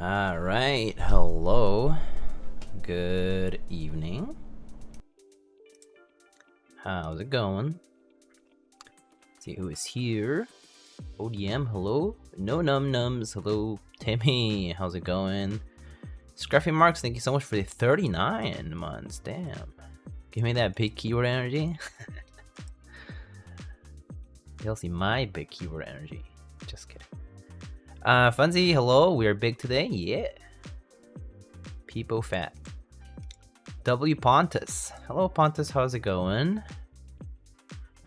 All right, hello, good evening. How's it going? Let's see who is here. ODM, hello. No num nums, hello. Timmy, how's it going? Scruffy Marks, thank you so much for the 39 months. Damn, give me that big keyword energy. You'll see my big keyword energy. Just kidding. Funzy, hello. We are big today. Yeah. Peepo Fat. W Pontus. Hello, Pontus. How's it going?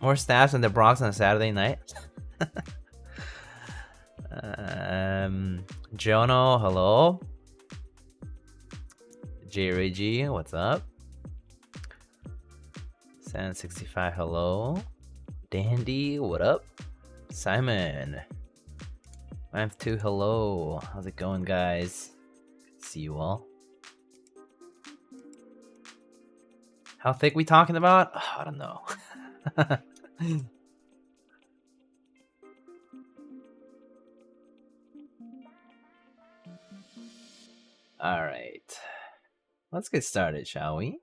More stabs in the Bronx on a Saturday night. Jono, hello. JRG, what's up? San65, hello. Dandy, what up? Simon. Lamp2, hello. How's it going, guys? See you all. How thick we talking about? Oh, I don't know. All right. Let's get started, shall we?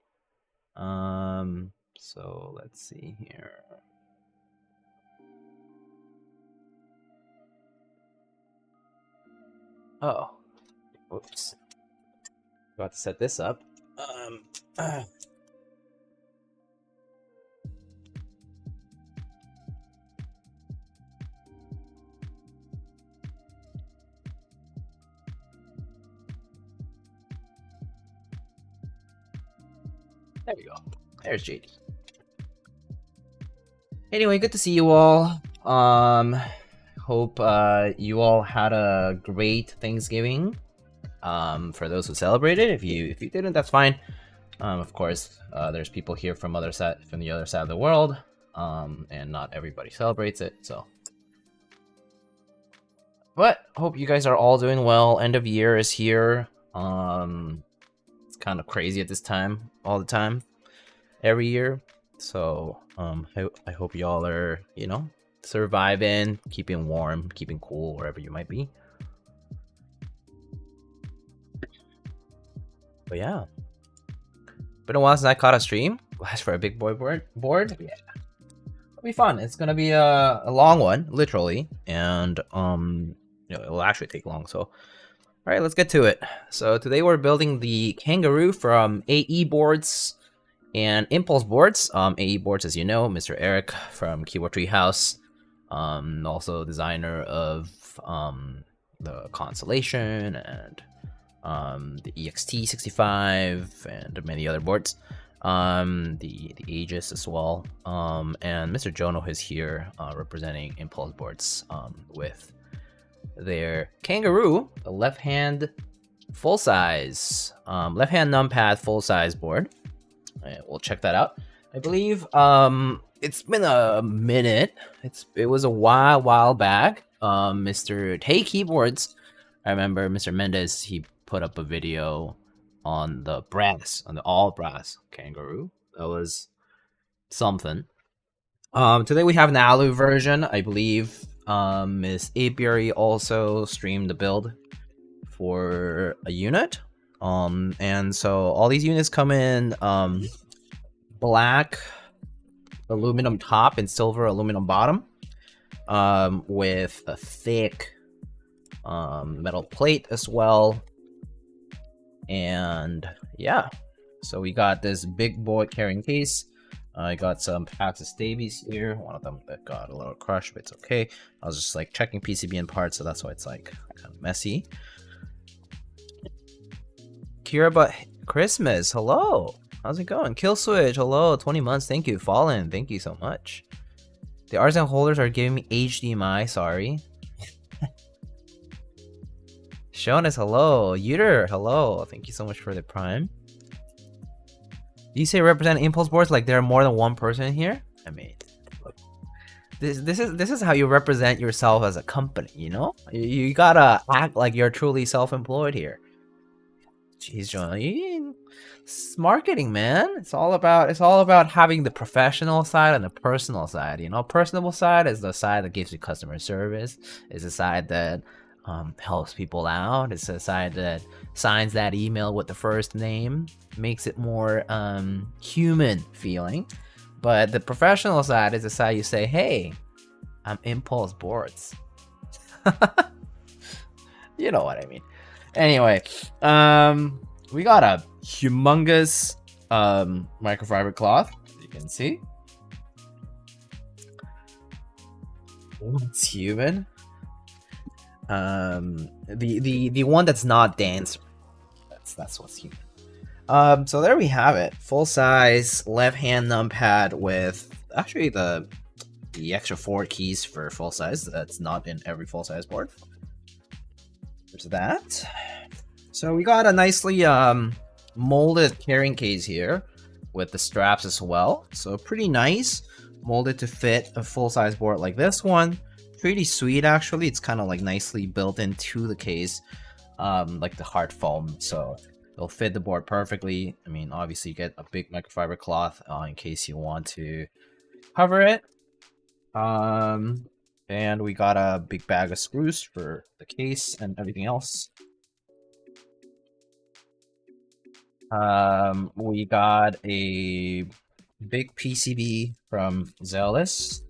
So let's see here. Oh, whoops. About to set this up. There we go. There's JD. Anyway, good to see you all. Hope you all had a great Thanksgiving. For those who celebrated, if you didn't, that's fine. Of course, there's people here from the other side of the world, and not everybody celebrates it. So, but hope you guys are all doing well. End of year is here. It's kind of crazy at this time, all the time, every year. So, I hope y'all are, surviving, keeping warm, keeping cool wherever you might be. But yeah, been a while since I caught a stream. Last for a big boy board. Yeah, it'll be fun. It's gonna be a long one, literally, and it'll actually take long. So, all right, let's get to it. So today we're building the Kangaroo from AE Boards and Impulse Boards. AE Boards, as you know, Mr. Eric from Keyboard Treehouse, also designer of the Constellation and the EXT65 and many other boards, the Aegis as well, and Mr. Jono is here representing Impulse Boards with their Kangaroo, the left-hand full-size, left-hand numpad full-size board. We'll check that out. I believe it's been a minute. It was a while back. Mr. Tay Keyboards, I remember Mr. Mendez, he put up a video on the all brass Kangaroo. That was something. Today we have an alu version. I believe Miss Apiary also streamed the build for a unit. And so all these units come in black aluminum top and silver aluminum bottom, with a thick metal plate as well. And yeah, so we got this big boy carrying case. I got some packs of Staebies here. One of them that got a little crushed, but it's okay. I was just like checking PCB and parts, so that's why it's like kind of messy. Kira, but Christmas, hello. How's it going? Kill Switch, hello. 20 months, thank you. Fallen, thank you so much. The artisan holders are giving me HDMI, sorry. Shonas, hello. Uter, hello. Thank you so much for the prime. Do you say represent Impulse Boards like there are more than one person here? I mean, look, this is how you represent yourself as a company, you know? You gotta act like you're truly self-employed here. Jeez, John, it's marketing, man. It's all about having the professional side and the personal side. You know, personable side is the side that gives you customer service. Is the side that helps people out. It's a side that signs that email with the first name, makes it more human feeling. But the professional side is the side you say, hey, I'm Impulse Boards. You know what I mean. Anyway, we got a humongous microfiber cloth, as you can see. It's human. The one that's not dancer. That's what's human. So there we have it. Full size left hand numpad with actually the extra 4 keys for full size. That's not in every full size board. There's that. So we got a nicely molded carrying case here with the straps as well. So pretty nice, molded to fit a full size board like this one. Pretty sweet actually. It's kind of like nicely built into the case, like the hard foam. So it'll fit the board perfectly. I mean, obviously you get a big microfiber cloth in case you want to cover it. And we got a big bag of screws for the case and everything else. We got a big PCB from Zealous.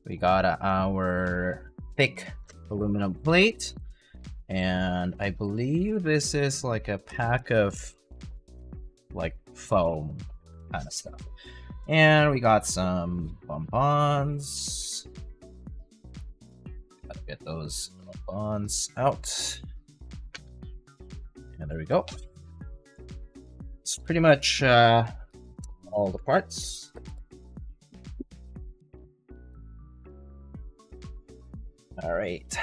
We got our thick aluminum plate. And I believe this is like a pack of like foam kind of stuff. And we got some bonbons. Gotta get those bonbons out. And there we go. It's pretty much all the parts. All right.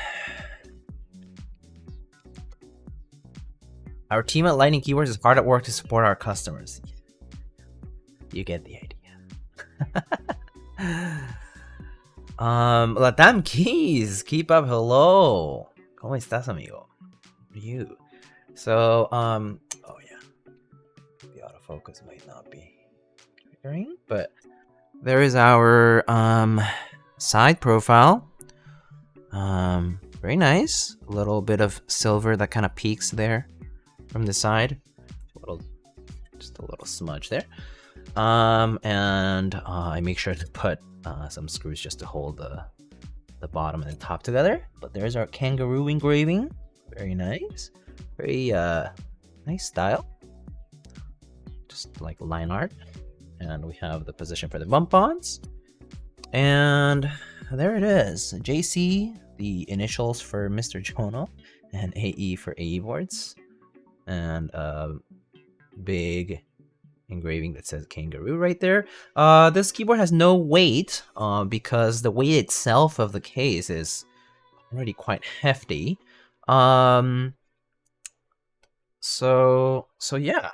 Our team at Lightning Keyboards is hard at work to support our customers. You get the idea. Latam Keys, keep up. Hello. ¿Cómo estás, amigo? You. So, oh yeah. The autofocus might not be triggering, but there is our side profile. Very nice. A little bit of silver that kind of peeks there from the side. Just a little smudge there. And I make sure to put some screws just to hold the bottom and the top together. But there's our Kangaroo engraving. Very nice. Very nice style. Just like line art. And we have the position for the bump-ons. And there it is. JC, the initials for Mr. Jono, and AE for AE boards. And big engraving that says Kangaroo right there. This keyboard has no weight because the weight itself of the case is already quite hefty. So yeah,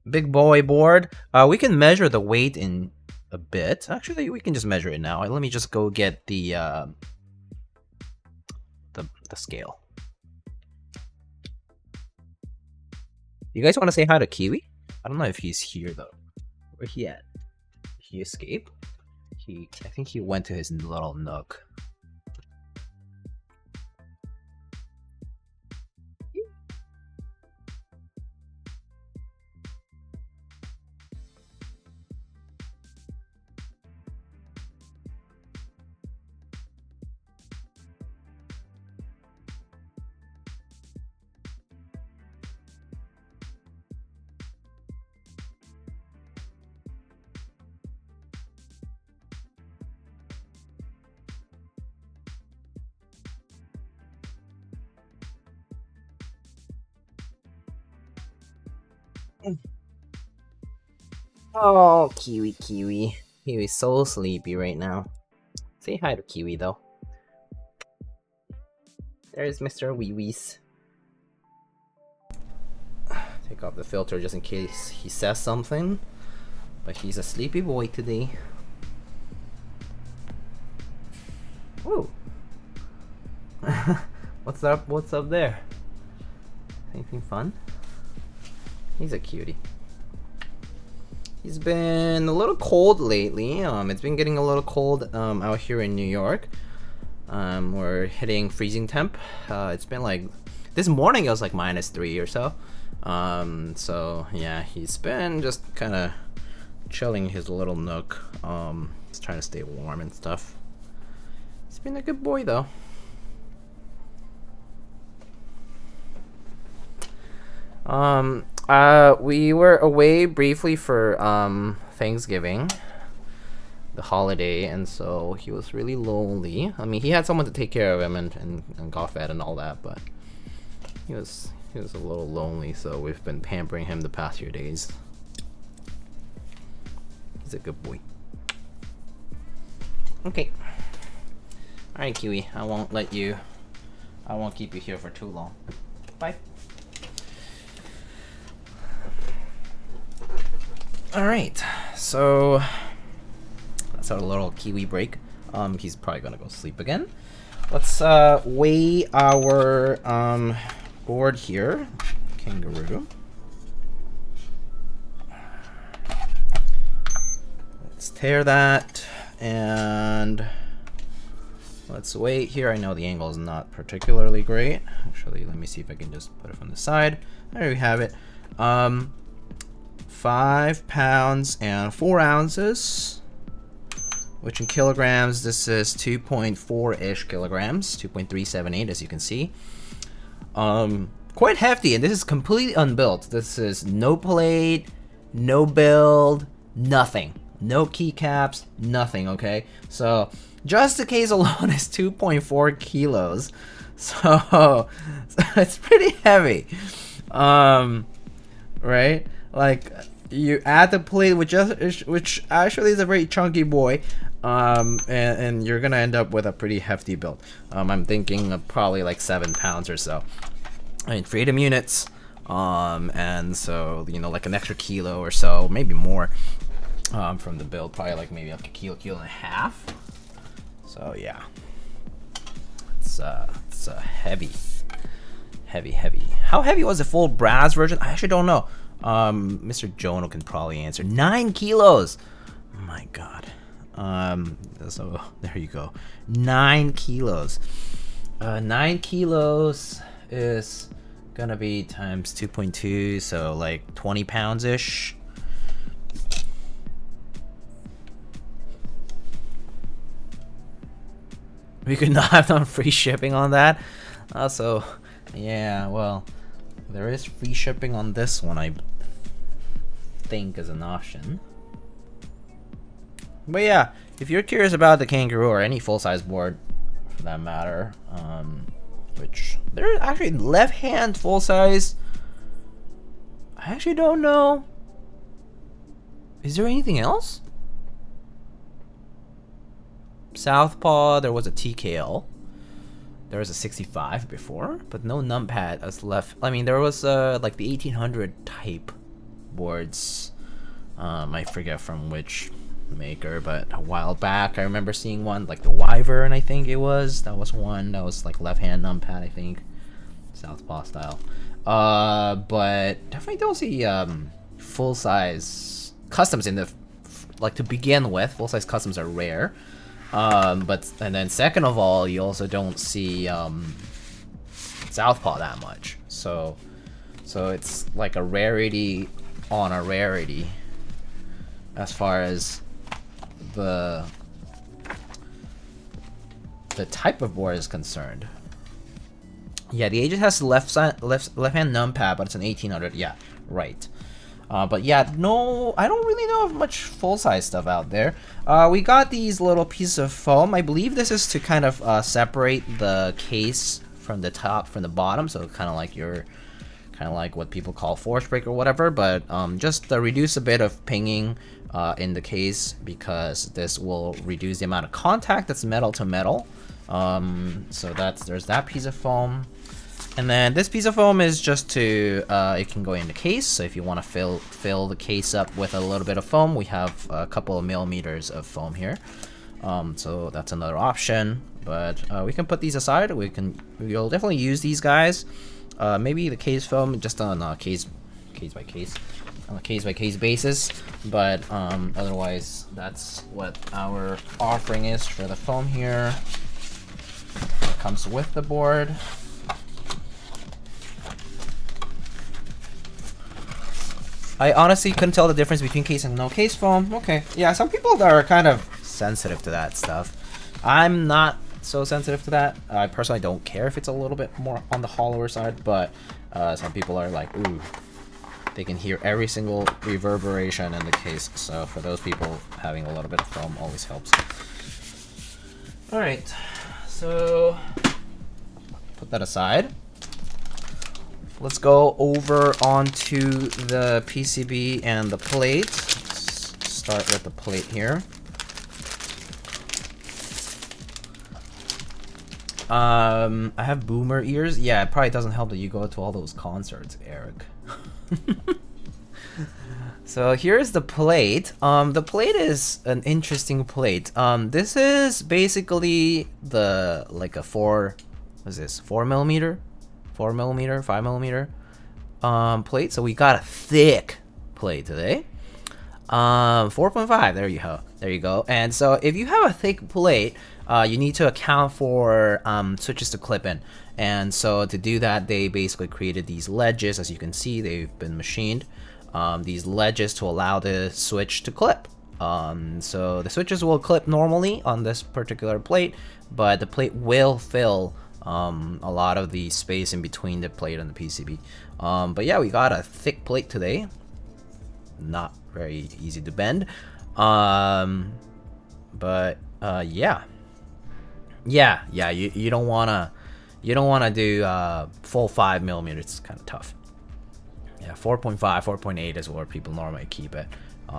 big boy board. We can measure the weight in a bit. Actually, we can just measure it now. Let me just go get the scale. You guys want to say hi to Kiwi? I don't know if he's here though. Where he at? Did he escape? I think he went to his little nook. Oh, Kiwi. Kiwi's so sleepy right now. Say hi to Kiwi, though. There's Mr. Wee-Wees. Take off the filter just in case he says something. But he's a sleepy boy today. Ooh. What's up there? Anything fun? He's a cutie. He's been a little cold lately. It's been getting a little cold out here in New York. We're hitting freezing temp. It's been like this morning it was like -3 or so. So yeah, he's been just kind of chilling his little nook. Just trying to stay warm and stuff. He's been a good boy though. We were away briefly for Thanksgiving, the holiday, and so he was really lonely. I mean, he had someone to take care of him and got fed and all that, but he was a little lonely, so we've been pampering him the past few days. He's a good boy. Okay. Alright, Kiwi, I won't keep you here for too long. Bye. Alright, so that's our little Kiwi break. He's probably gonna go sleep again. Let's weigh our board here, Kangaroo. Let's tear that and let's weigh it here. I know the angle is not particularly great. Actually, let me see if I can just put it from the side. There we have it. 5 pounds and 4 ounces, which in kilograms, this is 2.4-ish kilograms, 2.378 as you can see. Quite hefty, and this is completely unbuilt. This is no plate, no build, nothing. No keycaps, nothing, okay? So, just the case alone is 2.4 kilos. So it's pretty heavy. Right? Like, you add the plate, which actually is a very chunky boy, and you're gonna end up with a pretty hefty build. I'm thinking of probably like 7 pounds or so. I mean, freedom units, and so, you know, like an extra kilo or so, maybe more, from the build, probably like maybe up to kilo and a half. So yeah, it's heavy. How heavy was the full brass version? I actually don't know. Mr. Jono can probably answer. 9 kilos. Oh my god. So there you go. 9 kilos. 9 kilos is gonna be times 2.2, so like 20 pounds ish. We could not have done free shipping on that. Also, yeah, well, there is free shipping on this one, I think, as an option. But yeah, if you're curious about the Kangaroo or any full-size board for that matter, which there's actually left-hand full-size. I actually don't know. Is there anything else? Southpaw, there was a TKL. There was a 65 before, but no numpad as left. I mean, there was like the 1800 type boards. I forget from which maker, but a while back I remember seeing one, like the Wyvern, I think it was. That was one that was like left-hand numpad, I think, Southpaw style. But definitely don't see full-size customs in the like to begin with. Full-size customs are rare. And then second of all, you also don't see Southpaw that much. So it's like a rarity on a rarity as far as the type of board is concerned. Yeah, the Aegis has left-hand numpad, but it's an 1800. Yeah, right. But yeah, no, I don't really know of much full-size stuff out there. We got these little pieces of foam. I believe this is to kind of separate the case from the top from the bottom, so kind of like what people call force break or whatever. But just to reduce a bit of pinging in the case, because this will reduce the amount of contact that's metal to metal. So there's that piece of foam. And then this piece of foam is just to, it can go in the case, so if you want to fill the case up with a little bit of foam, we have a couple of millimeters of foam here. So that's another option, but we can put these aside. We'll definitely use these guys. Maybe the case foam just on a case by case basis, but otherwise that's what our offering is for the foam here. comes with the board. I honestly couldn't tell the difference between case and no case foam. Okay, yeah, some people are kind of sensitive to that stuff. I'm not so sensitive to that. I personally don't care if it's a little bit more on the hollower side, but some people are like, ooh, they can hear every single reverberation in the case. So for those people, having a little bit of foam always helps. All right, so put that aside. Let's go over onto the PCB and the plate. Let's start with the plate here. I have boomer ears. Yeah, it probably doesn't help that you go to all those concerts, Eric. So here's the plate. The plate is an interesting plate. This is basically the like a 4 millimeter, 5 millimeter plate. So we got a thick plate today. 4.5. There you go. And so if you have a thick plate, you need to account for switches to clip in. And so to do that, they basically created these ledges. As you can see, they've been machined. These ledges to allow the switch to clip. So the switches will clip normally on this particular plate, but the plate will fill a lot of the space in between the plate and the PCB. But yeah, we got a thick plate today. Not very easy to bend. But yeah, you don't wanna do full 5 millimeters. It's kind of tough. Yeah, 4.5, 4.8 is where people normally keep it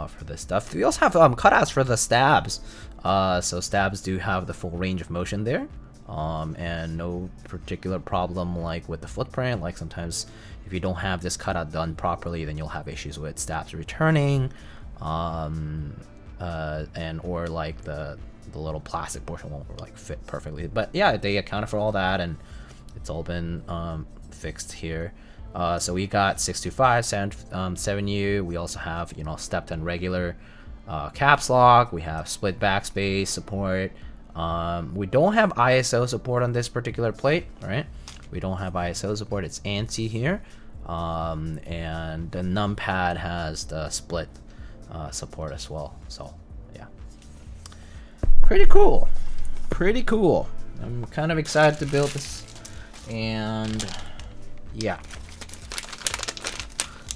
for this stuff. We also have cutouts for the stabs. So stabs do have the full range of motion there, and no particular problem like with the footprint. Like sometimes if you don't have this cutout done properly, then you'll have issues with stabs returning, and or like the little plastic portion won't like fit perfectly. But yeah, they accounted for all that, and it's all been fixed here. So we got 625, 7U. We also have, you know, stepped and regular caps lock. We have split backspace support. We don't have ISO support on this particular plate, right? We don't have ISO support. It's ANSI here. And the numpad has the split support as well. So yeah, pretty cool. Pretty cool. I'm kind of excited to build this, and yeah.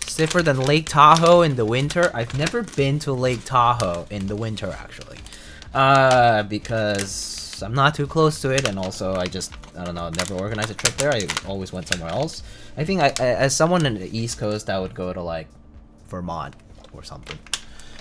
Stiffer than Lake Tahoe in the winter. I've never been to Lake Tahoe in the winter, actually, because I'm not too close to it, and also I don't know, never organized a trip there. I always went somewhere else. I think as someone in the East Coast, I would go to like Vermont or something,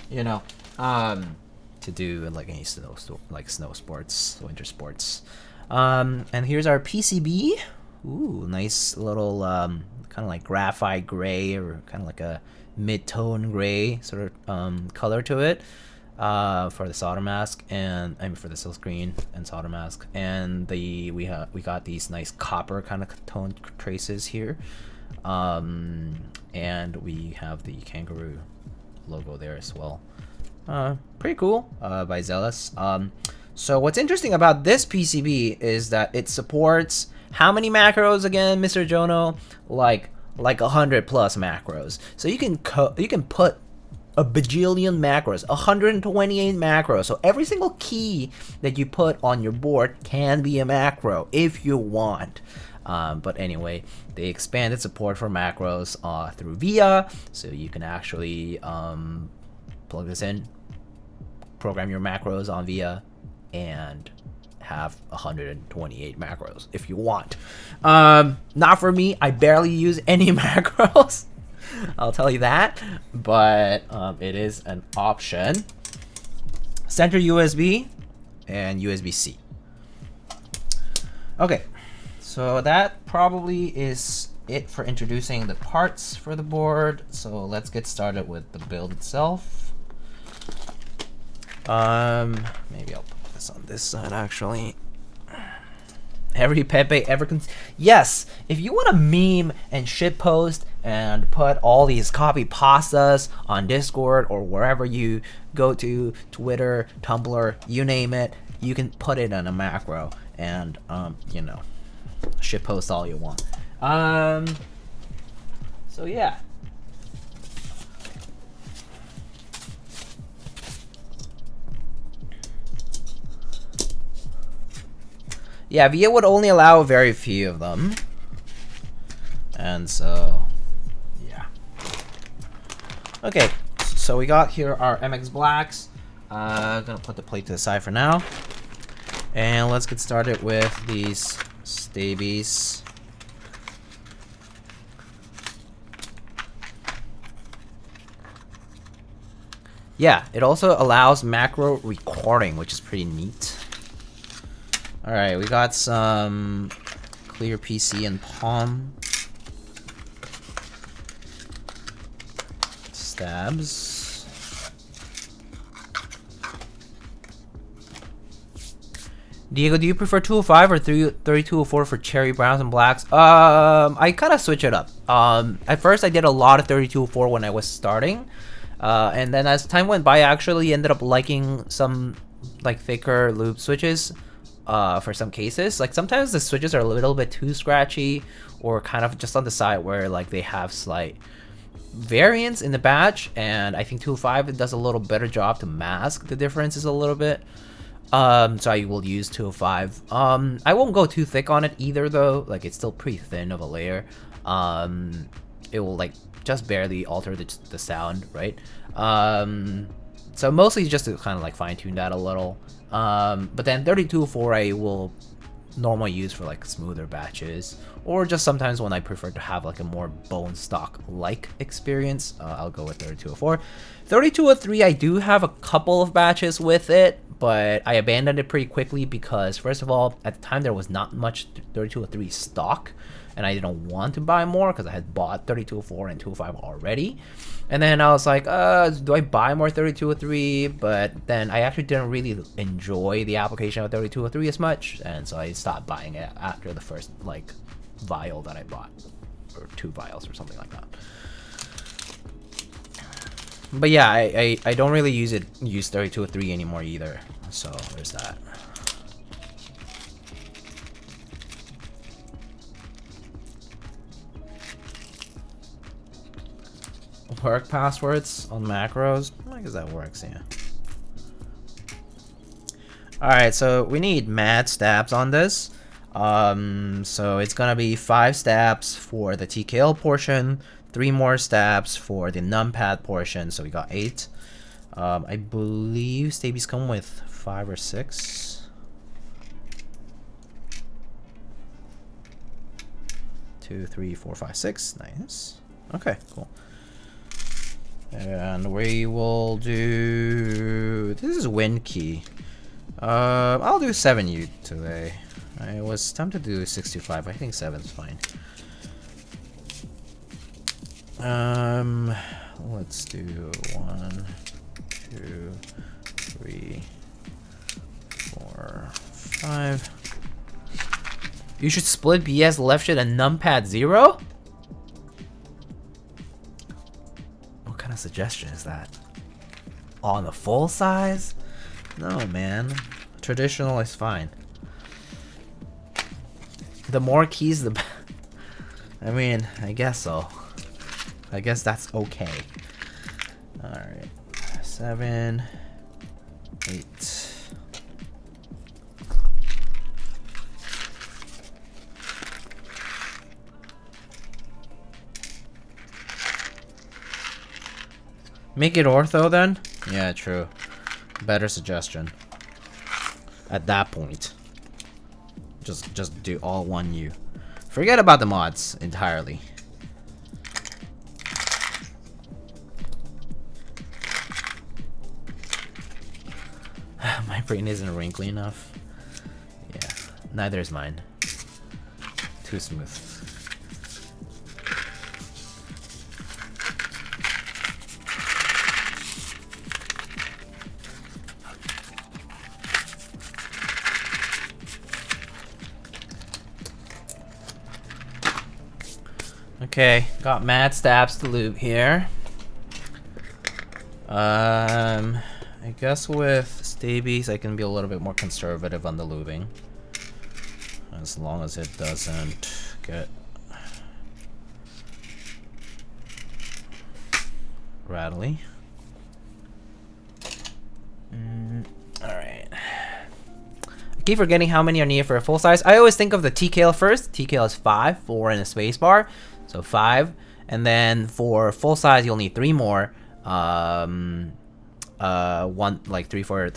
you know, to do like any snow sports, winter sports. And here's our PCB. Ooh, nice little kind of like graphite gray, or kind of like a mid-tone gray sort of color to it for the solder mask, and I mean for the silk screen and solder mask. And we got these nice copper kind of tone traces here, and we have the Kangaroo logo there as well. Pretty cool by Zealous. So what's interesting about this PCB is that it supports how many macros again, Mr. Jono? Like 100 plus macros. So you can put a bajillion macros, 128 macros. So every single key that you put on your board can be a macro if you want. But anyway, they expanded support for macros through VIA, so you can actually plug this in, program your macros on VIA, and have 128 macros if you want. Not for me. I barely use any macros. I'll tell you that, but it is an option. Center USB and USB-C. Okay, so that probably is it for introducing the parts for the board. So let's get started with the build itself. Maybe I'll put this on this side actually. Every Pepe ever yes, if you want to meme and shitpost and put all these copy pastas on Discord or wherever you go to, Twitter, Tumblr, you name it, you can put it in a macro and you know, shitpost all you want. So yeah. Yeah, VIA would only allow very few of them. And so, yeah. Okay, so we got here our MX Blacks. Gonna put the plate to the side for now. And let's get started with these Staebies. Yeah, it also allows macro recording, which is pretty neat. Alright, we got some clear PC and Palm stabs. Diego, do you prefer 205 or 3204 for cherry browns and blacks? I kind of switch it up. At first I did a lot of 3204 when I was starting. And then as time went by, I actually ended up liking some like thicker lube switches. For some cases, like sometimes the switches are a little bit too scratchy or kind of just on the side where like they have slight variance in the batch, and I think 205 it does a little better job to mask the differences a little bit. So I will use 205. I won't go too thick on it either though, like it's still pretty thin of a layer. It will like just barely alter the sound, right? So mostly just to kind of like fine tune that a little. But then 3204 I will normally use for like smoother batches, or just sometimes when I prefer to have like a more bone stock like experience, I'll go with 3204. 3203 I do have a couple of batches with it, but I abandoned it pretty quickly because first of all, at the time there was not much 3203 stock, and I didn't want to buy more because I had bought 3204 and 205 already. And then I was like, do I buy more 3203? But then I actually didn't really enjoy the application of 3203 as much, and so I stopped buying it after the first like vial that I bought, or 2 vials or something like that. But yeah, I don't really use 3203 anymore either, so there's that. Work passwords on macros? I guess that works, yeah. Alright, so we need mad stabs on this. So it's gonna be 5 stabs for the TKL portion, 3 more stabs for the numpad portion, so we got 8. I believe Staebies come with 5 or 6. 2, 3, 4, 5, 6. Nice. Okay, cool. And we will do... This is Win Key. I'll do 7U today. I was tempted to do 625. I think 7's fine. Let's do 1, 2, 3, 4, 5. You should split BS left shift and numpad 0? What kind of suggestion is that? On the full size? No, man. Traditional is fine. The more keys, the better. I mean, I guess so. I guess that's okay. Alright. 7, 8. Make it ortho then? Yeah, true. Better suggestion. At that point. Just do all 1U. Forget about the mods entirely. My brain isn't wrinkly enough. Yeah, neither is mine. Too smooth. Okay, got mad stabs to lube here. I guess with Staebies I can be a little bit more conservative on the lubing. as long as it doesn't get rattly. Alright. I keep forgetting how many are needed for a full size. I always think of the TKL first. TKL is 5, 4 in a space bar. So 5. And then for full size, you'll need 3 more. 1, like 3 more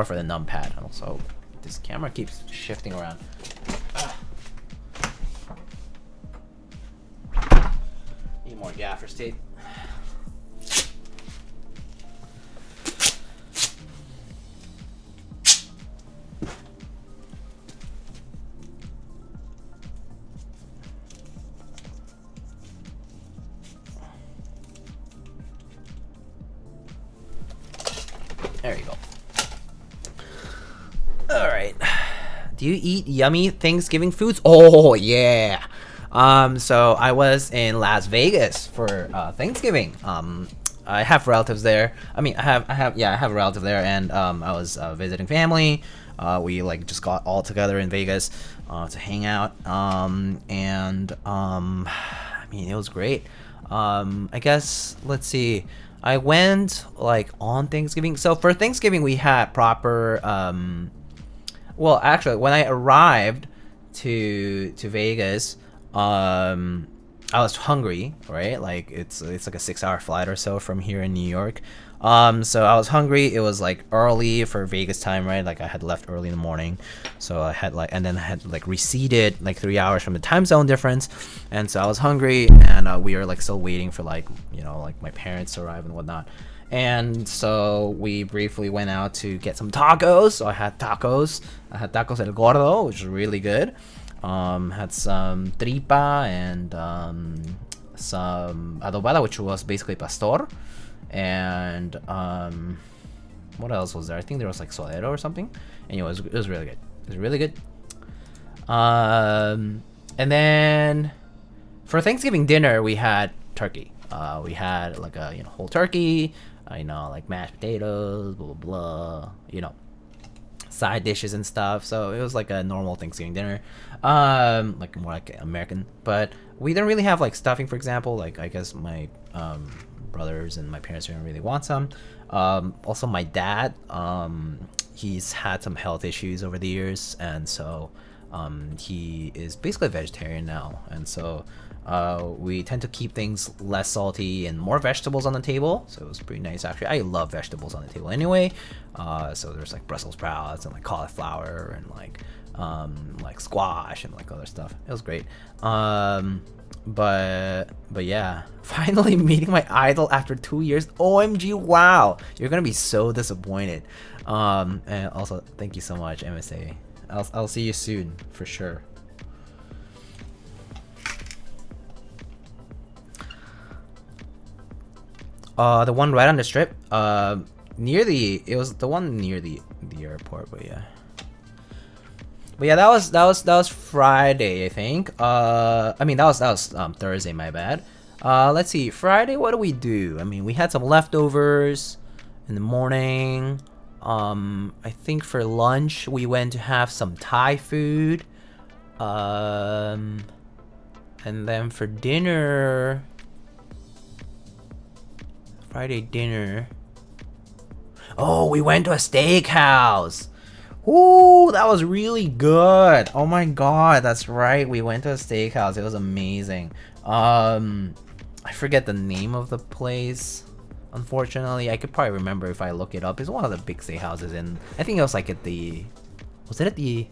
for the numpad. Also, this camera keeps shifting around. Need more gaffer's tape. There you go. All right. Do you eat yummy Thanksgiving foods? Oh yeah. So I was in Las Vegas for Thanksgiving. I have relatives there. I mean, I have a relative there, and I was visiting family. We like just got all together in Vegas to hang out. I mean, it was great. I guess let's see. I went like on Thanksgiving. So for Thanksgiving we had proper well, actually when I arrived to Vegas, I was hungry, right? Like it's like a 6-hour flight or so from here in New York. So I was hungry. It was like early for Vegas time, right? Like I had left early in the morning, so I had like, and then I had like receded like 3 hours from the time zone difference, and so I was hungry, and we were like still waiting for like, you know, like my parents to arrive and whatnot. And so we briefly went out to get some tacos. So I had tacos El Gordo, which was really good. Had some tripa and some adobada, which was basically pastor. And what else was there? I think there was like suadero or something. Anyway, it was really good. It was really good. And then for Thanksgiving dinner, we had turkey. We had like a whole turkey. Like mashed potatoes, blah blah blah. Side dishes and stuff. So it was like a normal Thanksgiving dinner, like more like American. But we didn't really have like stuffing, for example. Like I guess my brothers and my parents didn't really want some. Also my dad, he's had some health issues over the years, and so he is basically a vegetarian now, and so we tend to keep things less salty and more vegetables on the table. So it was pretty nice, actually. I love vegetables on the table anyway. So there's like Brussels sprouts and like cauliflower and like squash and like other stuff. It was great. But yeah, finally meeting my idol after 2 years. OMG, wow, you're gonna be so disappointed. And also thank you so much, MSA. I'll see you soon for sure. The one right on the strip, it was the one near the airport, but yeah. But yeah, that was Friday, I think. I mean that was Thursday, my bad. Let's see, Friday, what do we do? I mean, we had some leftovers in the morning. I think for lunch we went to have some Thai food. And then for dinner, Friday dinner. Oh, we went to a steakhouse. Ooh, that was really good. Oh my god, that's right. We went to a steakhouse. It was amazing. I forget the name of the place. Unfortunately, I could probably remember if I look it up. It's one of the big steakhouses in, I think it was like at the, was it at the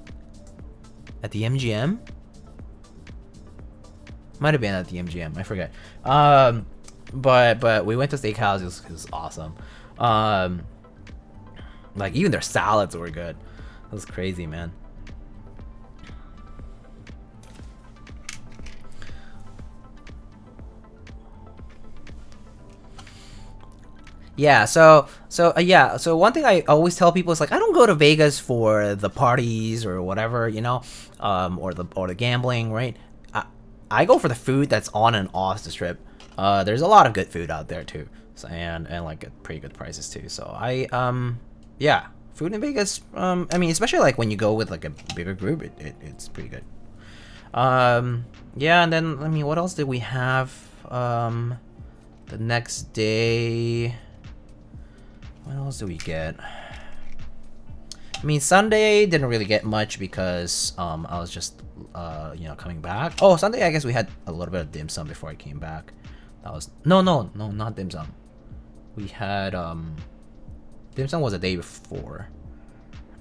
MGM? Might have been at the MGM. I forget. But we went to steakhouse. It was awesome. Like even their salads were good. It was crazy, man. Yeah, so one thing I always tell people is like, I don't go to Vegas for the parties or whatever, or the gambling, right? I go for the food that's on and off the strip. There's a lot of good food out there too, so, and like at pretty good prices too. So yeah, Food in Vegas, I mean, especially like when you go with like a bigger group, it's pretty good. Yeah, and then I mean, what else did we have? The next day, what else did we get? I mean, Sunday didn't really get much because I was just you know, coming back. Oh, Sunday I guess we had a little bit of dim sum before I came back. That was no, not dim sum. We had dim sum was the day before.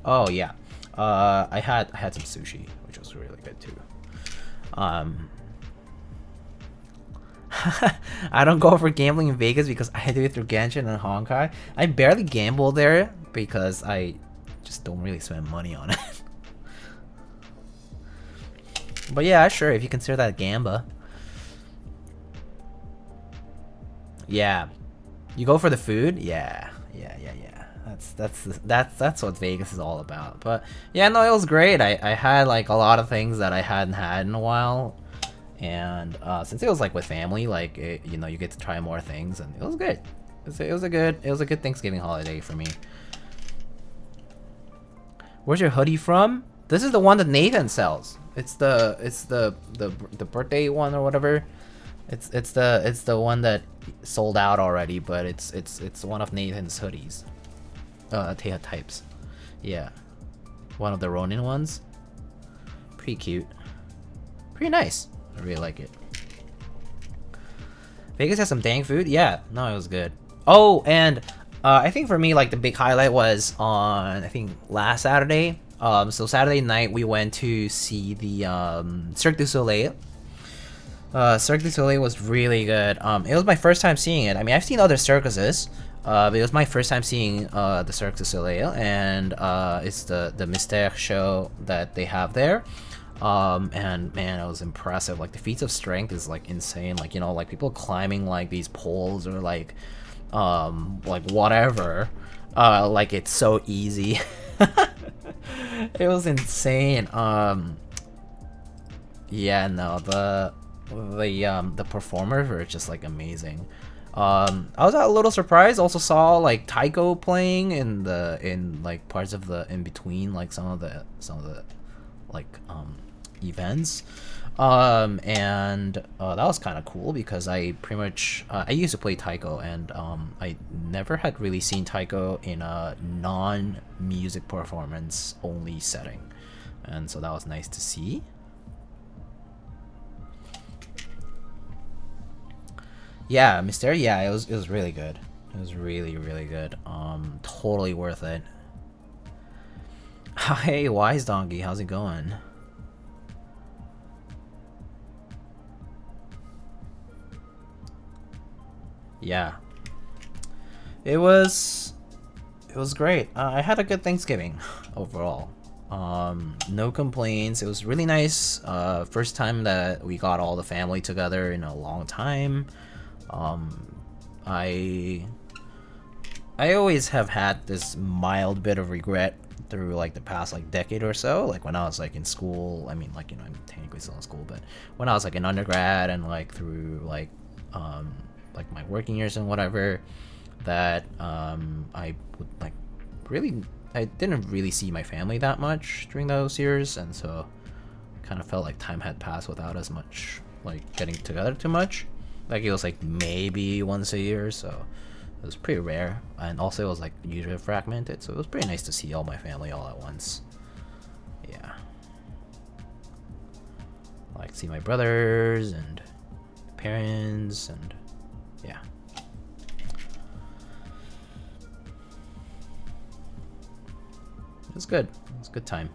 Oh yeah, I had some sushi, which was really good too. I don't go for gambling in Vegas because I do it through Genshin and Honkai. I barely gamble there because I just don't really spend money on it. But yeah, sure, if you consider that gamba. Yeah, you go for the food. Yeah. That's what Vegas is all about. But yeah, no, it was great. I had like a lot of things that I hadn't had in a while, and since it was like with family, like you know, you get to try more things, and it was good. It was a good Thanksgiving holiday for me. Where's your hoodie from? This is the one that Nathan sells. It's the birthday one or whatever. It's the one that sold out already, but it's one of Nathan's hoodies. Types. Yeah. One of the Ronin ones. Pretty cute. Pretty nice. I really like it. Vegas has some dang food? Yeah. No, it was good. Oh, and I think for me, like, the big highlight was on, I think, last Saturday. So Saturday night, we went to see the Cirque du Soleil. Cirque du Soleil was really good. It was my first time seeing it. I mean, I've seen other circuses, but it was my first time seeing the Cirque du Soleil, and it's the Mystère show that they have there. And man, it was impressive. Like, the feats of strength is like insane. Like, you know, like people climbing like these poles or like whatever. Like, it's so easy. It was insane. Yeah, no, the performers were just like amazing. I was a little surprised. Also saw like taiko playing in like parts of the in between, like some of the like events. And that was kind of cool because I pretty much I used to play taiko, and I never had really seen taiko in a non-music performance only setting, and so that was nice to see. Yeah, Mystère, yeah, it was really good. It was really good. Totally worth it. Hey, Wise Donkey, how's it going? Yeah, it was great. I had a good Thanksgiving overall. No complaints. It was really nice. First time that we got all the family together in a long time. I always have had this mild bit of regret through like the past like decade or so, like when I was like in school. I mean, like, you know, I'm technically still in school, but when I was like in undergrad and like through like my working years and whatever, that I would like really, I didn't really see my family that much during those years, and so kind of felt like time had passed without as much like getting together too much. Like, it was like maybe once a year, so it was pretty rare, and also it was like usually fragmented, so it was pretty nice to see all my family all at once. Yeah, like see my brothers and parents, and yeah. It was good. It was a good time.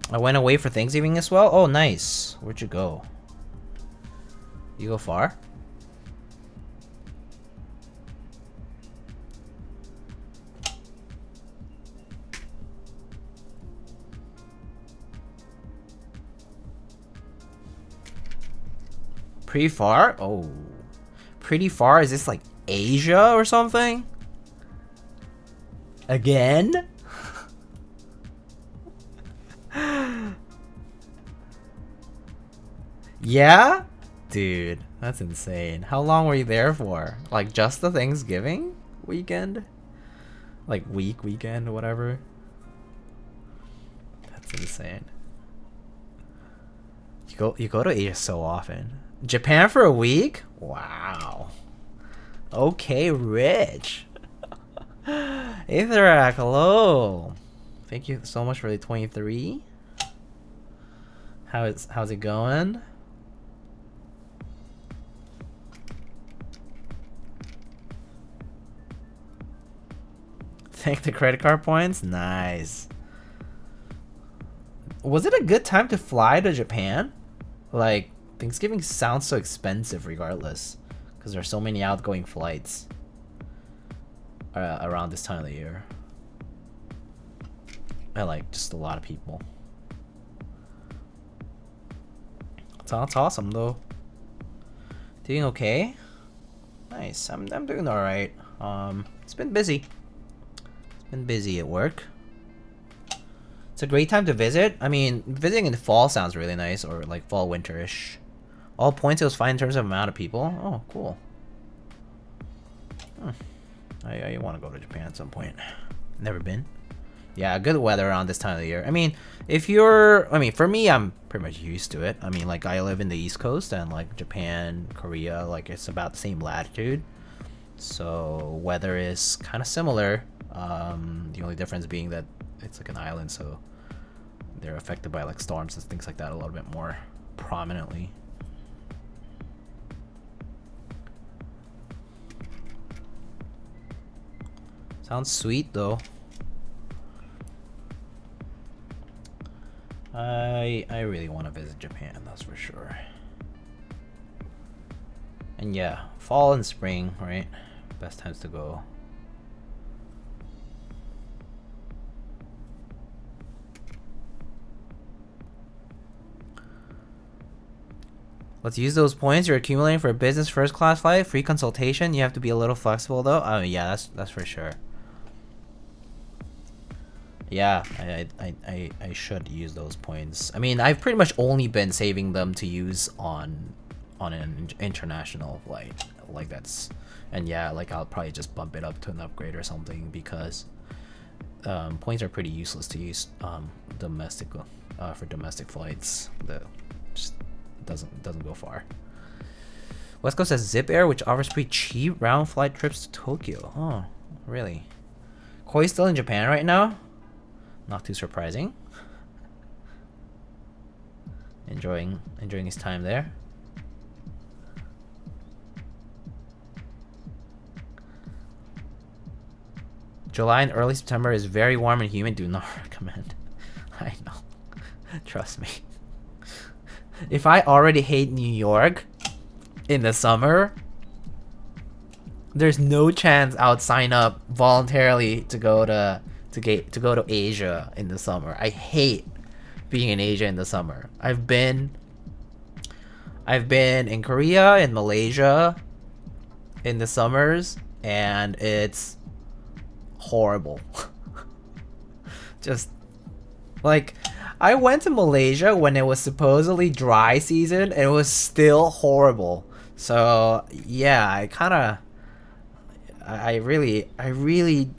I went away for Thanksgiving as well. Oh, nice. Where'd you go? You go far? Pretty far? Oh. Pretty far? Is this like Asia or something? Again? Yeah? Dude, that's insane. How long were you there for? Like just the Thanksgiving weekend? Like weekend or whatever? That's insane. You go to Asia so often. Japan for a week? Wow. Okay, Rich. Aetherac, hello. Thank you so much for the 23. How's it going? Thank the credit card points? Nice. Was it a good time to fly to Japan? Like, Thanksgiving sounds so expensive regardless, because there's so many outgoing flights around this time of the year. And like, just a lot of people. Sounds awesome though. Doing okay? Nice. I'm doing alright. It's been busy. It's been busy at work. It's a great time to visit. I mean, visiting in the fall sounds really nice, or like fall winterish. All points, it was fine in terms of amount of people. Oh, cool. I want to go to Japan at some point. Never been. Yeah, good weather around this time of the year. I mean, for me, I'm pretty much used to it. I mean, like, I live in the East Coast, and like Japan, Korea, like it's about the same latitude. So weather is kind of similar. The only difference being that it's like an island, so they're affected by like storms and things like that a little bit more prominently. Sounds sweet though. I really want to visit Japan, that's for sure. And yeah, fall and spring, right? Best times to go. Let's use those points you're accumulating for a business first class flight. Free consultation. You have to be a little flexible though. Oh yeah, that's for sure. Yeah, I should use those points. I mean, I've pretty much only been saving them to use on an international flight. Like that's, and yeah, like I'll probably just bump it up to an upgrade or something, because points are pretty useless to use domestic for domestic flights. That just doesn't go far. West Coast has Zip Air, which offers pretty cheap round flight trips to Tokyo. Oh, really? Koi's still in Japan right now? Not too surprising. Enjoying his time there. July and early September is very warm and humid. Do not recommend. I know. Trust me. If I already hate New York in the summer, there's no chance I would sign up voluntarily to go to Asia in the summer. I hate being in Asia in the summer. I've been in Korea and Malaysia in the summers, and it's horrible. Just like, I went to Malaysia when it was supposedly dry season, and it was still horrible. So yeah, I really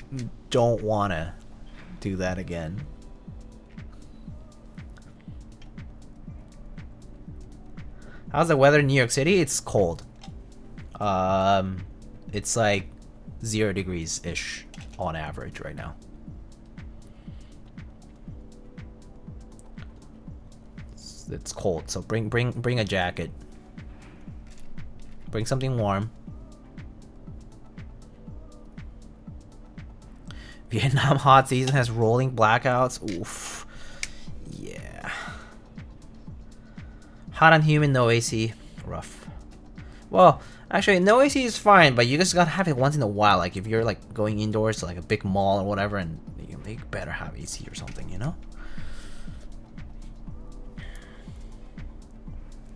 don't wanna do that again. How's the weather in New York City? It's cold. It's like 0 degrees ish on average right now. It's cold, so bring a jacket. Bring something warm. Vietnam hot season has rolling blackouts. Oof. Yeah. Hot and humid, no AC. Rough. Well, actually, no AC is fine, but you just gotta have it once in a while. Like, if you're like going indoors to like a big mall or whatever, and you better have AC or something, you know?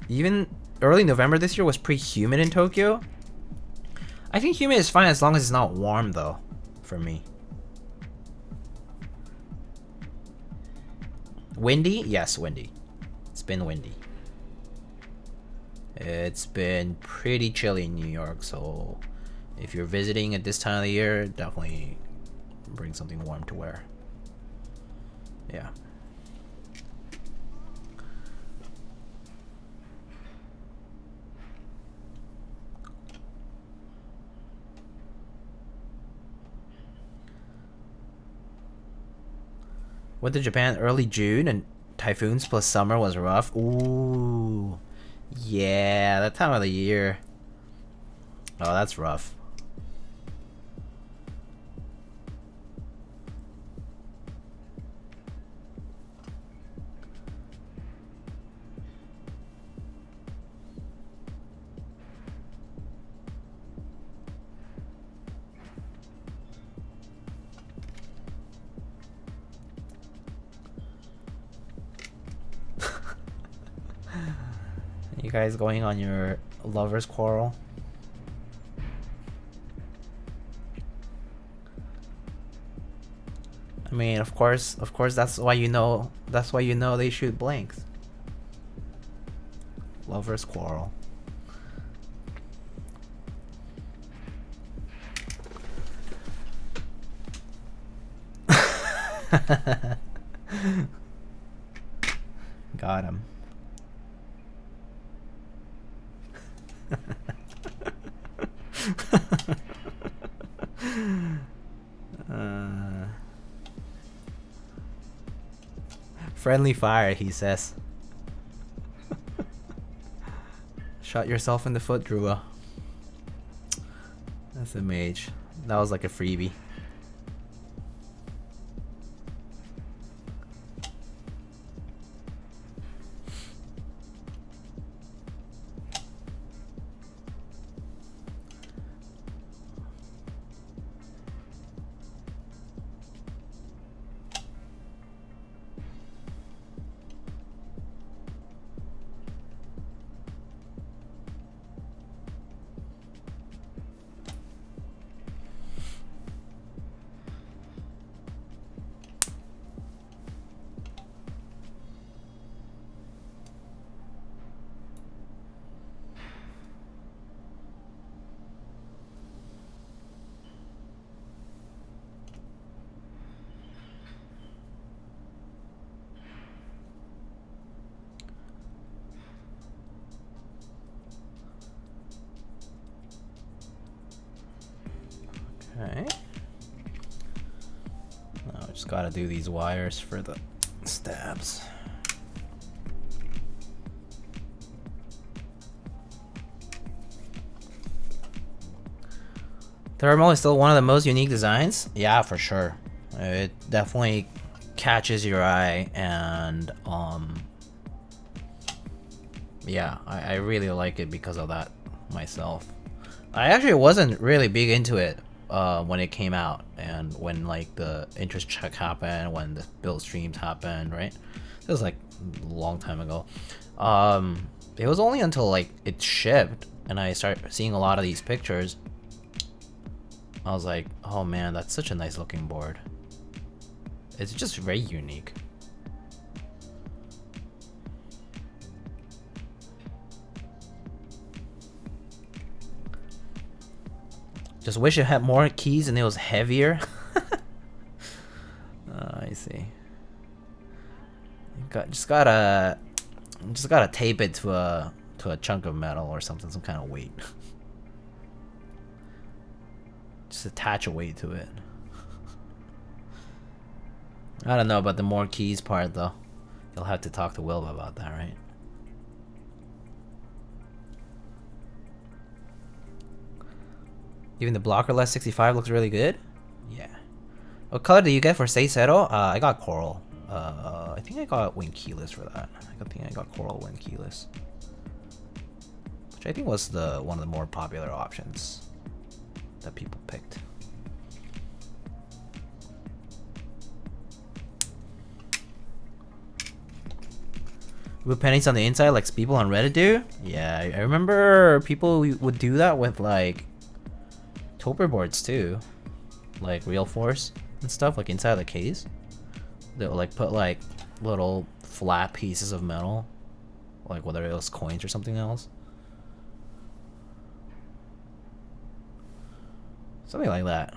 Even early November this year was pretty humid in Tokyo. I think humid is fine as long as it's not warm, though, for me. Windy? Yes, windy. It's been windy. It's been pretty chilly in New York, so if you're visiting at this time of the year, definitely bring something warm to wear. Yeah. Went to Japan early June, and typhoons plus summer was rough. Ooh. Yeah, that time of the year. Oh, that's rough. You guys going on your lover's quarrel? I mean, of course, that's why you know they shoot blanks. Lover's quarrel. Got him. Friendly fire, he says. Shot yourself in the foot, Drua. That's a mage. That was like a freebie. Okay. Now I just gotta do these wires for the stabs. Thermal is still one of the most unique designs? Yeah, for sure. It definitely catches your eye, and yeah, I really like it because of that myself. I actually wasn't really big into it when it came out, and when like the interest check happened, when the build streams happened, right? It was like a long time ago. It was only until like it shipped and I started seeing a lot of these pictures, I was like, oh man, that's such a nice looking board. It's just very unique. Just wish it had more keys and it was heavier. I see. Just gotta tape it to a chunk of metal or something, some kind of weight. Just attach a weight to it. I don't know about the more keys part though. You'll have to talk to Will about that, right? Even the blockerless 65 looks really good. Yeah. What color do you get for Seisero? I got coral. I think I got wing keyless for that. I think I got coral wing keyless, which I think was one of the more popular options that people picked. With pennies on the inside like people on Reddit do? Yeah, I remember people would do that with like Toper boards too, like Real Force and stuff, like inside the case. They'll like put like little flat pieces of metal, like whether it was coins or something else, Something like that.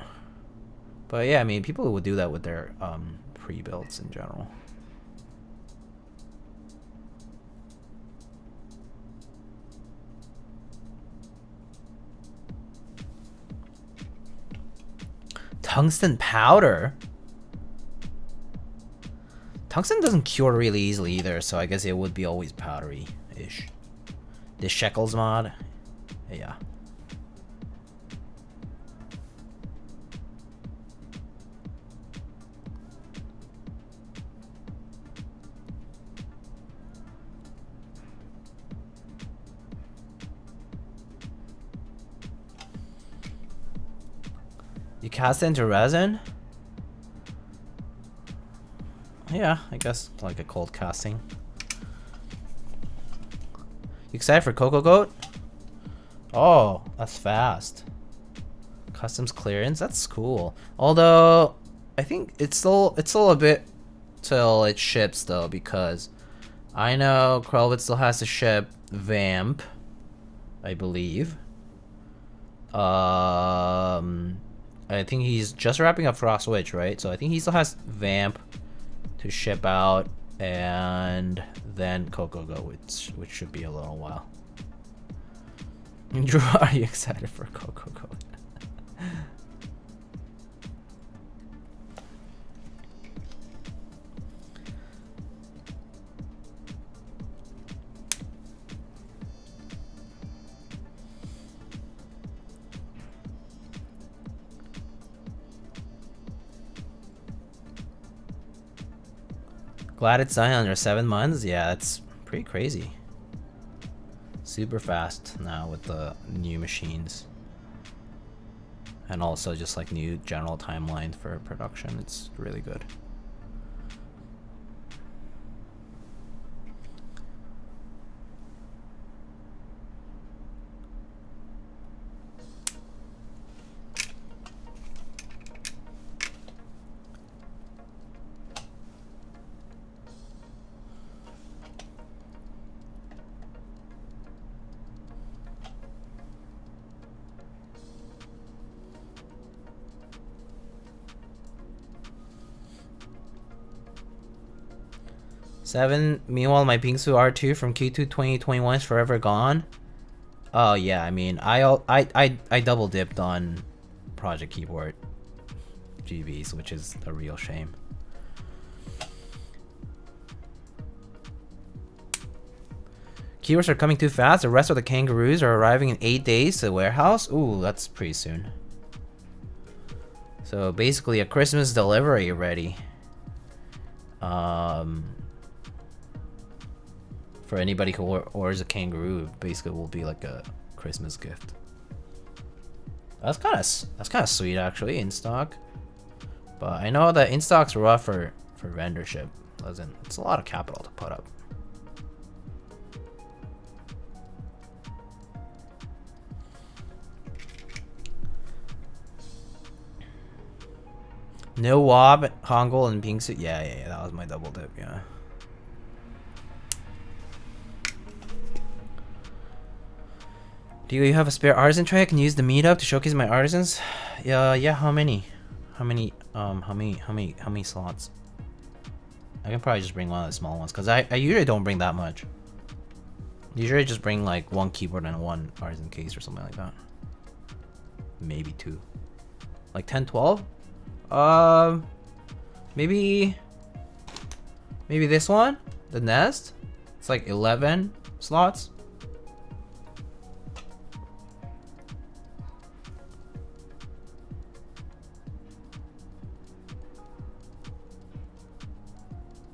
But yeah, I mean, people would do that with their pre-builds in general. Tungsten powder? Tungsten doesn't cure really easily either, so I guess it would be always powdery-ish. This Shekels mod? Yeah. You cast it into resin? Yeah, I guess like a cold casting. You excited for Cocoa Goat? Oh, that's fast. Customs clearance, that's cool. Although I think it's still a bit till it ships though, because I know Colwell still has to ship Vamp, I believe. I think he's just wrapping up Frost Witch, right? So I think he still has Vamp to ship out, and then Cocoa Go, which should be a little while. Drew, are you excited for Cocoa Go? Glad it's done under 7 months. Yeah, that's pretty crazy. Super fast now with the new machines. And also just like new general timeline for production. It's really good. Meanwhile, my Bingsu R2 from Q2 2021 is forever gone. Oh yeah, I mean, I double dipped on Project Keyboard GBs, which is a real shame. Keywords are coming too fast. The rest of the Kangaroos are arriving in 8 days to the warehouse. Ooh, that's pretty soon. So basically a Christmas delivery already. For anybody who orders a Kangaroo, basically will be like a Christmas gift. That's kind of sweet actually, in stock. But I know that in stock's rough for vendorship. It's a lot of capital to put up. No Wob, Hongol, and Bingsu. Yeah, that was my double dip, yeah. Do you have a spare artisan tray? I can use the meetup to showcase my artisans. Yeah. How many slots? I can probably just bring one of the small ones, because I usually don't bring that much. Usually I just bring like one keyboard and one artisan case or something like that. Maybe 2. Like 10, 12? Maybe this one? The Nest? It's like 11 slots.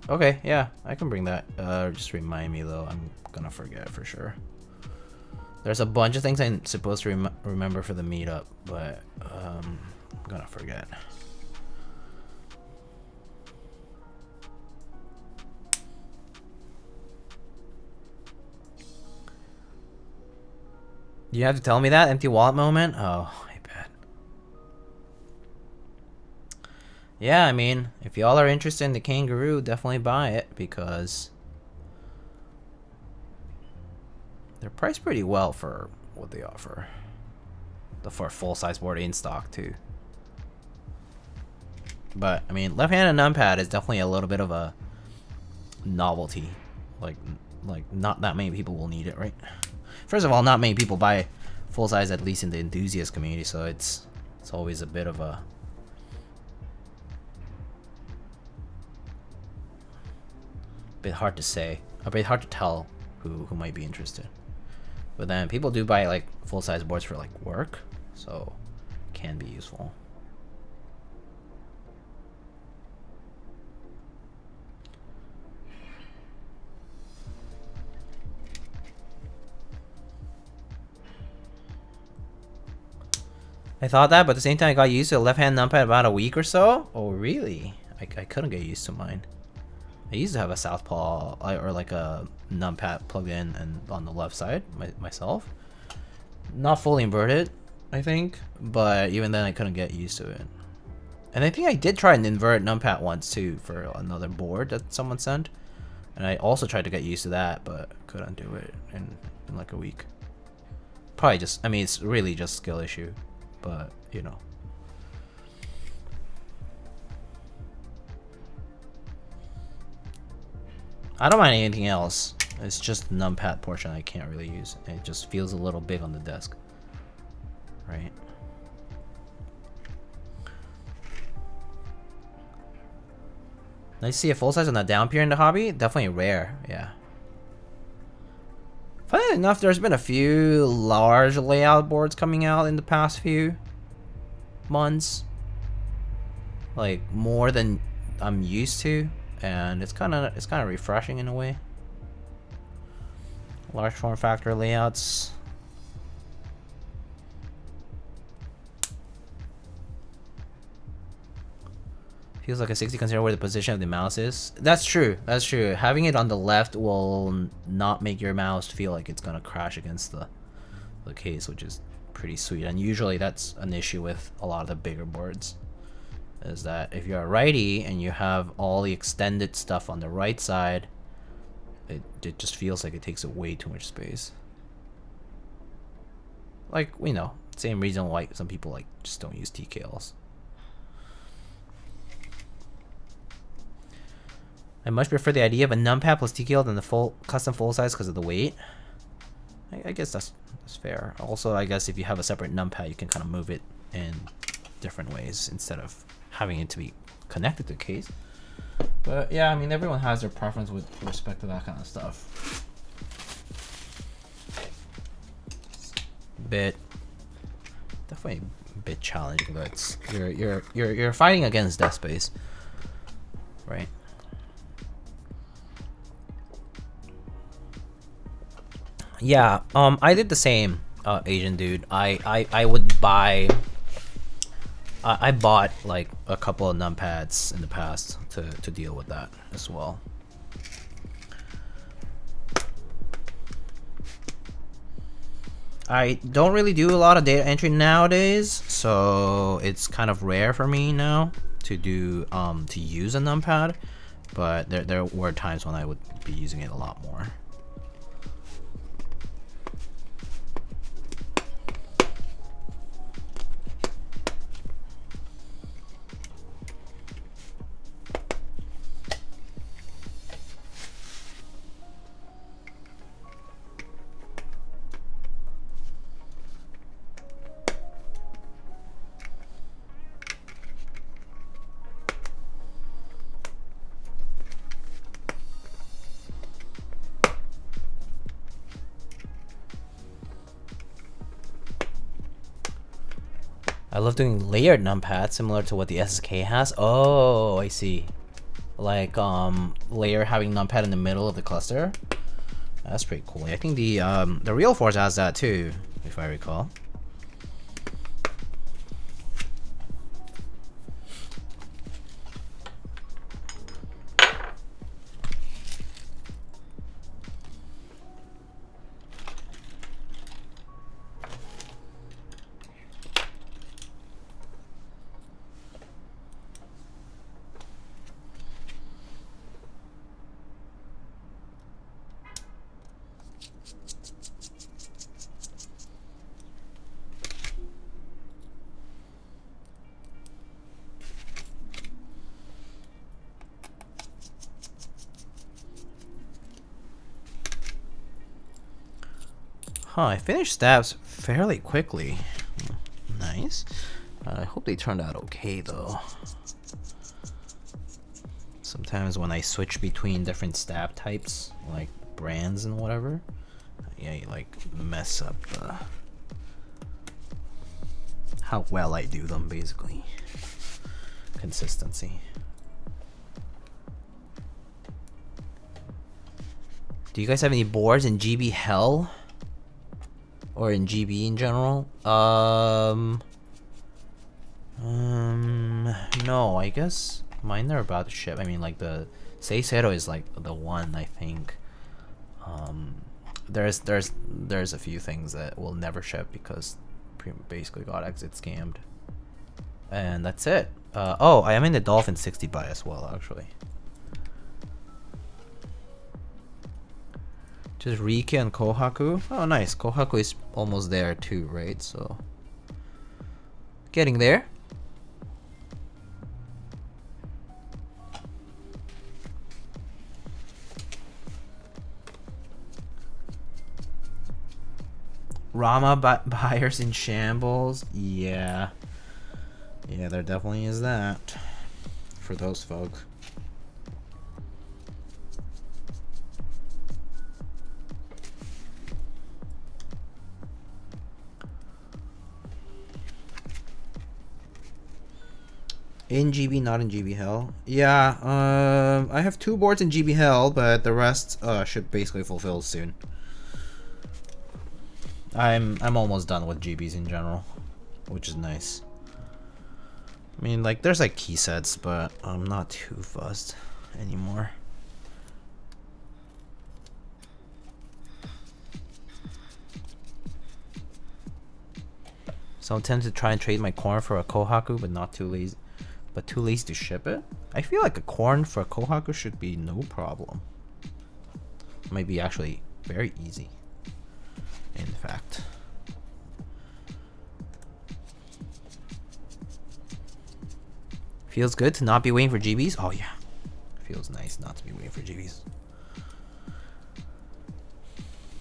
Okay, yeah, I can bring that. Just remind me though, I'm gonna forget for sure. There's a bunch of things I'm supposed to remember for the meetup, but I'm gonna forget. You have to tell me that empty wallet moment? Oh, I bet. Yeah, I mean, if y'all are interested in the Kangaroo, definitely buy it, because they're priced pretty well for what they offer. for a full-size board in stock too. But I mean, left-handed numpad is definitely a little bit of a novelty. Like not that many people will need it, right? First of all, not many people buy full-size, at least in the enthusiast community, so it's always a bit of a bit hard to say, a bit hard to tell who might be interested. But then people do buy like full-size boards for like work, so it can be useful. I thought that, but at the same time I got used to a left-hand numpad about a week or so. Oh really? I couldn't get used to mine. I used to have a southpaw or like a numpad plugged in and on the left side myself. Not fully inverted, I think, but even then I couldn't get used to it. And I think I did try an inverted numpad once too for another board that someone sent, and I also tried to get used to that, but couldn't do it in like a week. Probably just, I mean, it's really just skill issue, but you know. I don't mind anything else. It's just the numpad portion I can't really use. It just feels a little big on the desk. Right? Nice to see a full size on that down pier in the hobby. Definitely rare, yeah. Funny enough, there's been a few large layout boards coming out in the past few months. Like more than I'm used to. And it's kind of refreshing in a way. Large form factor layouts. Feels like a 60 considering where the position of the mouse is. That's true. That's true. Having it on the left will not make your mouse feel like it's gonna crash against the case, which is pretty sweet. And usually that's an issue with a lot of the bigger boards. Is that if you're a righty and you have all the extended stuff on the right side, it just feels like it takes up way too much space. Like, you know, same reason why some people like just don't use TKLs. I much prefer the idea of a numpad plus TKL than the full custom full size because of the weight. I guess that's fair. Also, I guess if you have a separate numpad, you can kind of move it in different ways instead of having it to be connected to the case. But yeah, I mean, everyone has their preference with respect to that kind of stuff. Definitely a bit challenging, but it's, you're fighting against desk space, right? Yeah, I did the same, Asian dude. I would buy. I bought like a couple of numpads in the past to deal with that as well. I don't really do a lot of data entry nowadays, so it's kind of rare for me now to do to use a numpad, but there were times when I would be using it a lot more. I love doing layered numpads similar to what the SSK has. Oh, I see. Like layer having numpad in the middle of the cluster. That's pretty cool. I think the Real Force has that too, if I recall. Huh, I finished stabs fairly quickly. Nice. I hope they turned out okay though. Sometimes when I switch between different stab types, like brands and whatever, yeah, you like mess up how well I do them, basically. Consistency. Do you guys have any boards in GB Hell? Or in GB in general? No, I guess mine are about to ship. I mean, like the Seisero is like the one, I think. There's a few things that will never ship because basically got exit scammed. And that's it. Oh, I am in the Dolphin 60 buy as well, actually. Just Riki and Kohaku. Oh, nice. Kohaku is almost there too, right? So, getting there. Rama buyers in shambles. Yeah. Yeah, there definitely is that. For those folks. In GB, not in GB Hell. Yeah, I have 2 boards in GB Hell, but the rest should basically fulfill soon. I'm almost done with GBs in general, which is nice. I mean, like, there's like key sets, but I'm not too fussed anymore. So I'm tempted to try and trade my corn for a Kohaku, but not too lazy. But too lazy to ship it? I feel like a corn for a Kohaku should be no problem. Might be actually very easy. In fact. Feels good to not be waiting for GBs? Oh yeah. Feels nice not to be waiting for GBs.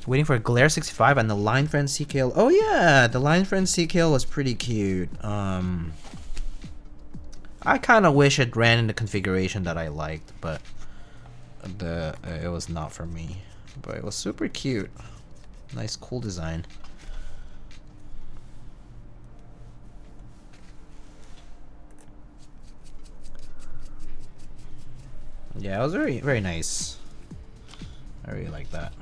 Waiting for a Glare 65 and the Line Friend CKL. Oh yeah, the Line Friend CKL was pretty cute. I kind of wish it ran in the configuration that I liked, but it was not for me. But it was super cute. Nice, cool design. Yeah, it was very, very nice. I really like that.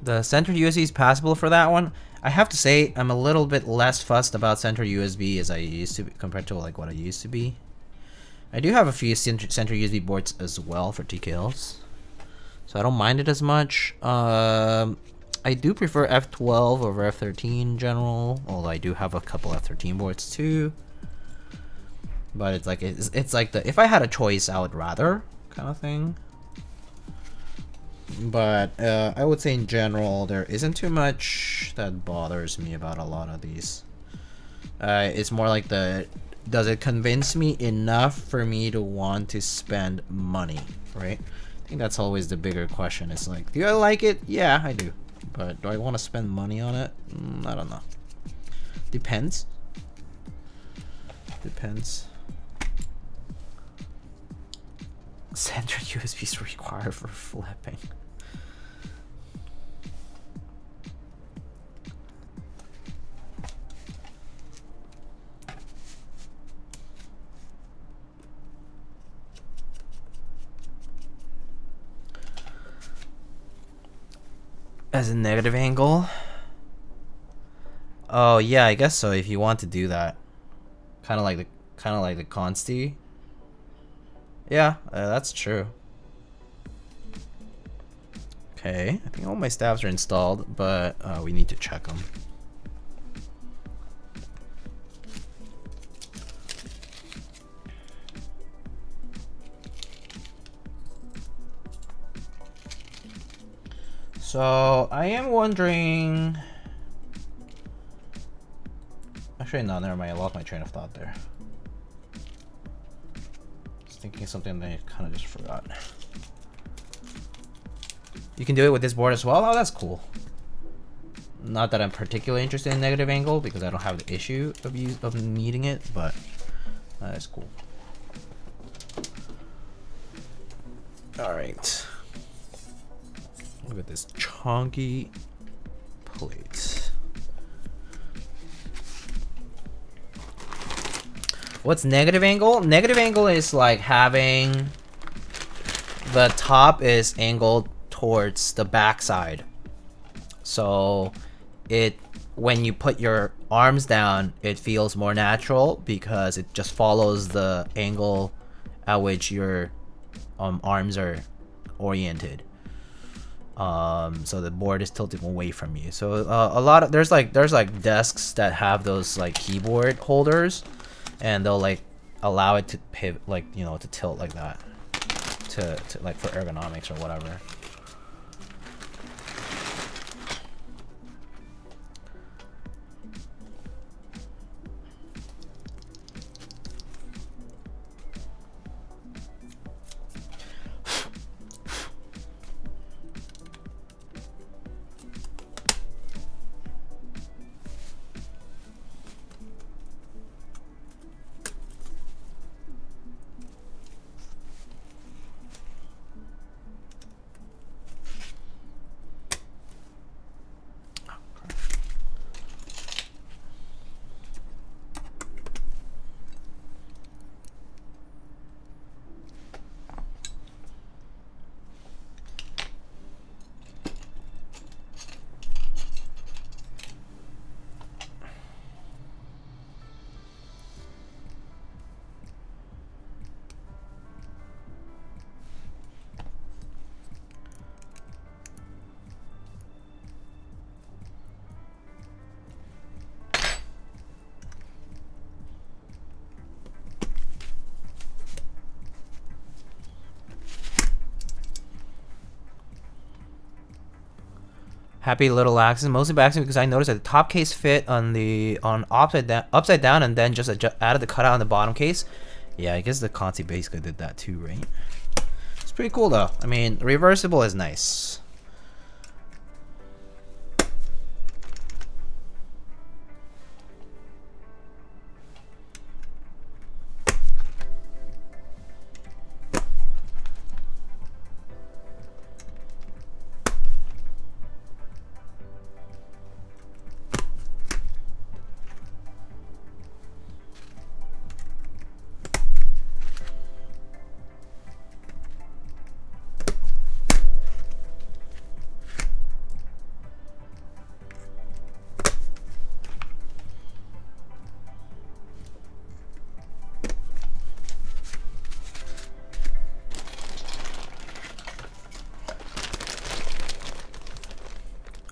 The centered USB is passable for that one. I have to say, I'm a little bit less fussed about centered USB as I used to be, compared to like what I used to be. I do have a few centered USB boards as well for TKLs, so I don't mind it as much. I do prefer F12 over F13 in general, although I do have a couple F13 boards too. But it's like if I had a choice, I would rather kind of thing. But I would say in general there isn't too much that bothers me about a lot of these. It's more like does it convince me enough for me to want to spend money, right? I think that's always the bigger question. It's like, do I like it? Yeah, I do. But do I want to spend money on it? I don't know. Depends. Depends. Centered USBs required for flipping. As a negative angle? Oh yeah, I guess so. If you want to do that, kind of like the Consti. Yeah, that's true. Okay, I think all my stabs are installed, but we need to check them. So I am wondering. Actually, no, never mind. I lost my train of thought there. I was thinking something that I kind of just forgot. You can do it with this board as well. Oh, that's cool. Not that I'm particularly interested in negative angle because I don't have the issue of needing it, but that's cool. All right. Look at this chunky plate. What's negative angle? Negative angle is like having the top is angled towards the back side. So when you put your arms down, it feels more natural because it just follows the angle at which your arms are oriented. So the board is tilting away from you. So a lot of there's like desks that have those like keyboard holders, and they'll like allow it to pivot, like, you know, to tilt like that, to like for ergonomics or whatever. Happy little accident, mostly by accident because I noticed that the top case fit on upside down, and then just added the cutout on the bottom case. Yeah, I guess the Conti basically did that too, right? It's pretty cool though. I mean, reversible is nice.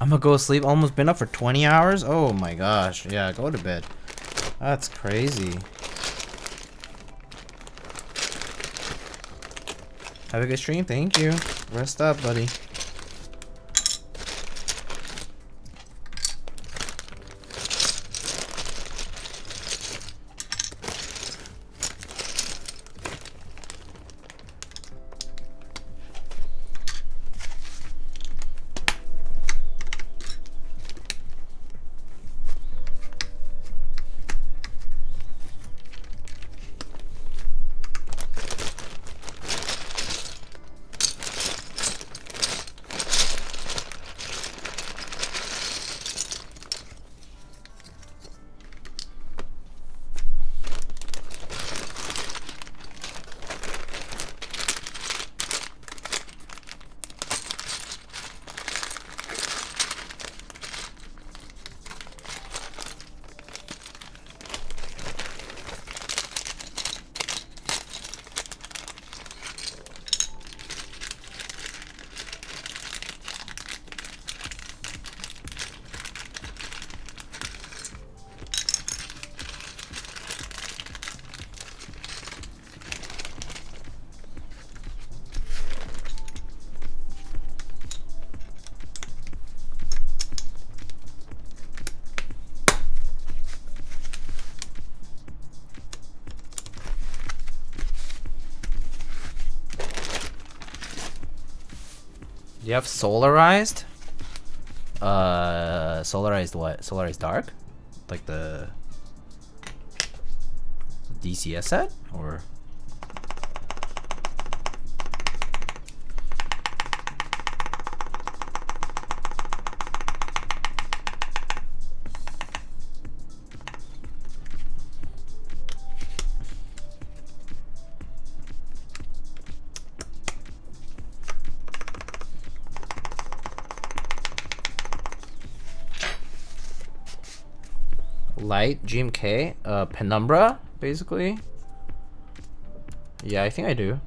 I'm gonna go to sleep. Almost been up for 20 hours. Oh my gosh. Yeah, go to bed. That's crazy. Have a good stream. Thank you. Rest up, buddy. Do you have Solarized? Solarized what? Solarized Dark? Like the DCS set? Or... Light GMK Penumbra, basically. Yeah, I think I do.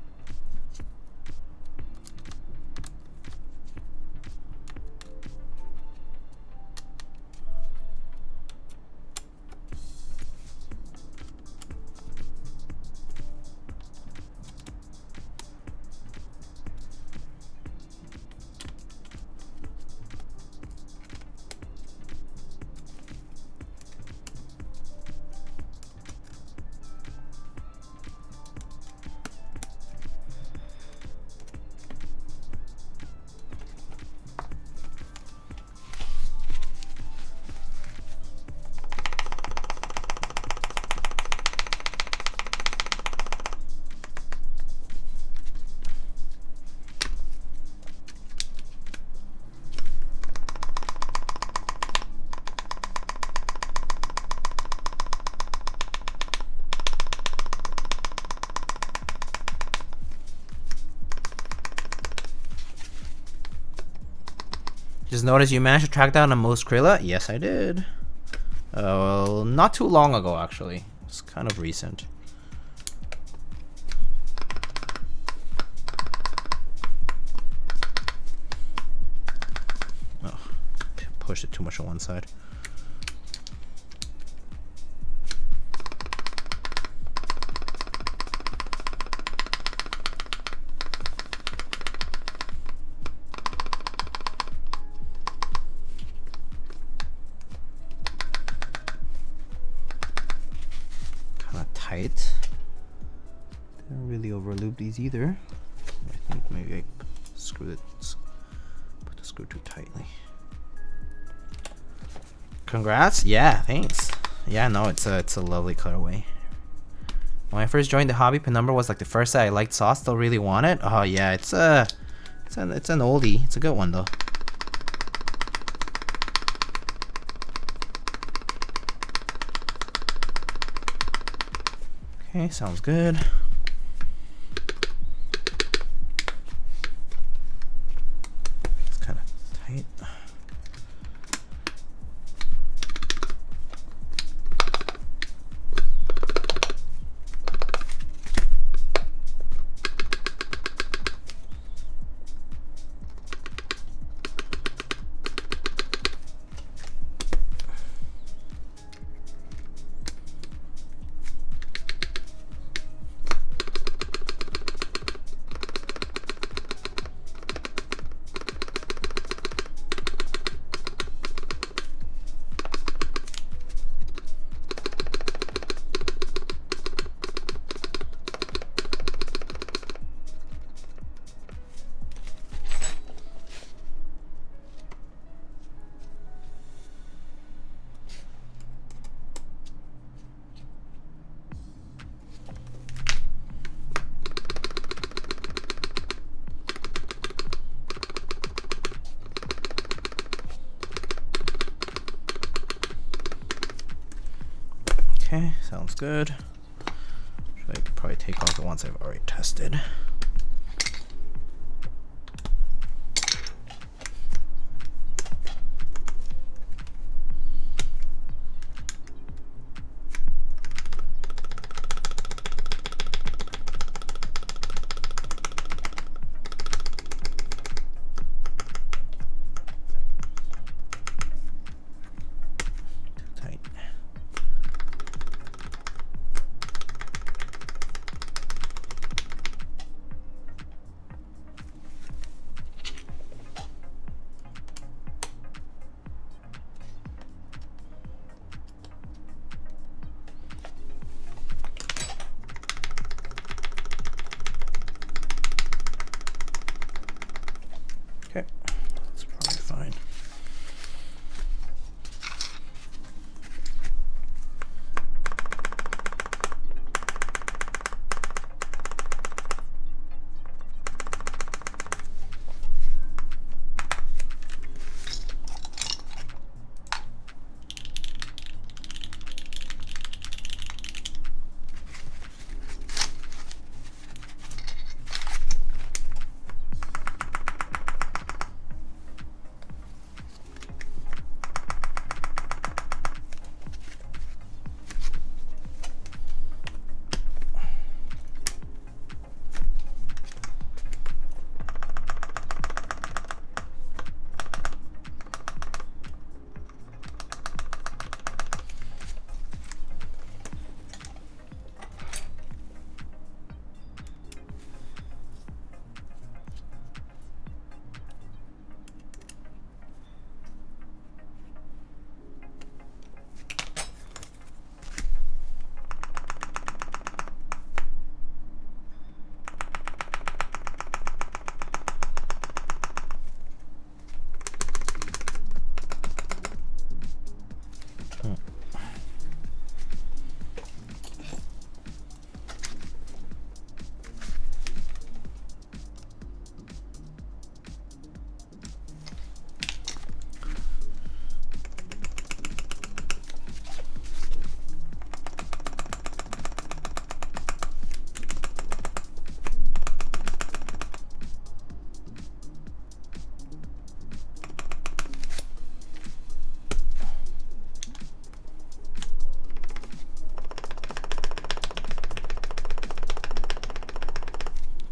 Just noticed you managed to track down a most Krilla? Yes, I did. Well, not too long ago, actually. It's kind of recent. Oh, pushed it too much on one side. Tight. Didn't really overloop these either. I think maybe I screwed it, put the screw too tightly. Congrats! Yeah, thanks. Yeah, no, it's a lovely colorway. When I first joined the hobby, Penumbra was like the first set I liked, saw, still really want it. Oh yeah, it's an oldie. It's a good one though. Okay, sounds good. It's kind of tight. Okay, sounds good. Should I probably take off the ones I've already tested. Okay, that's probably fine.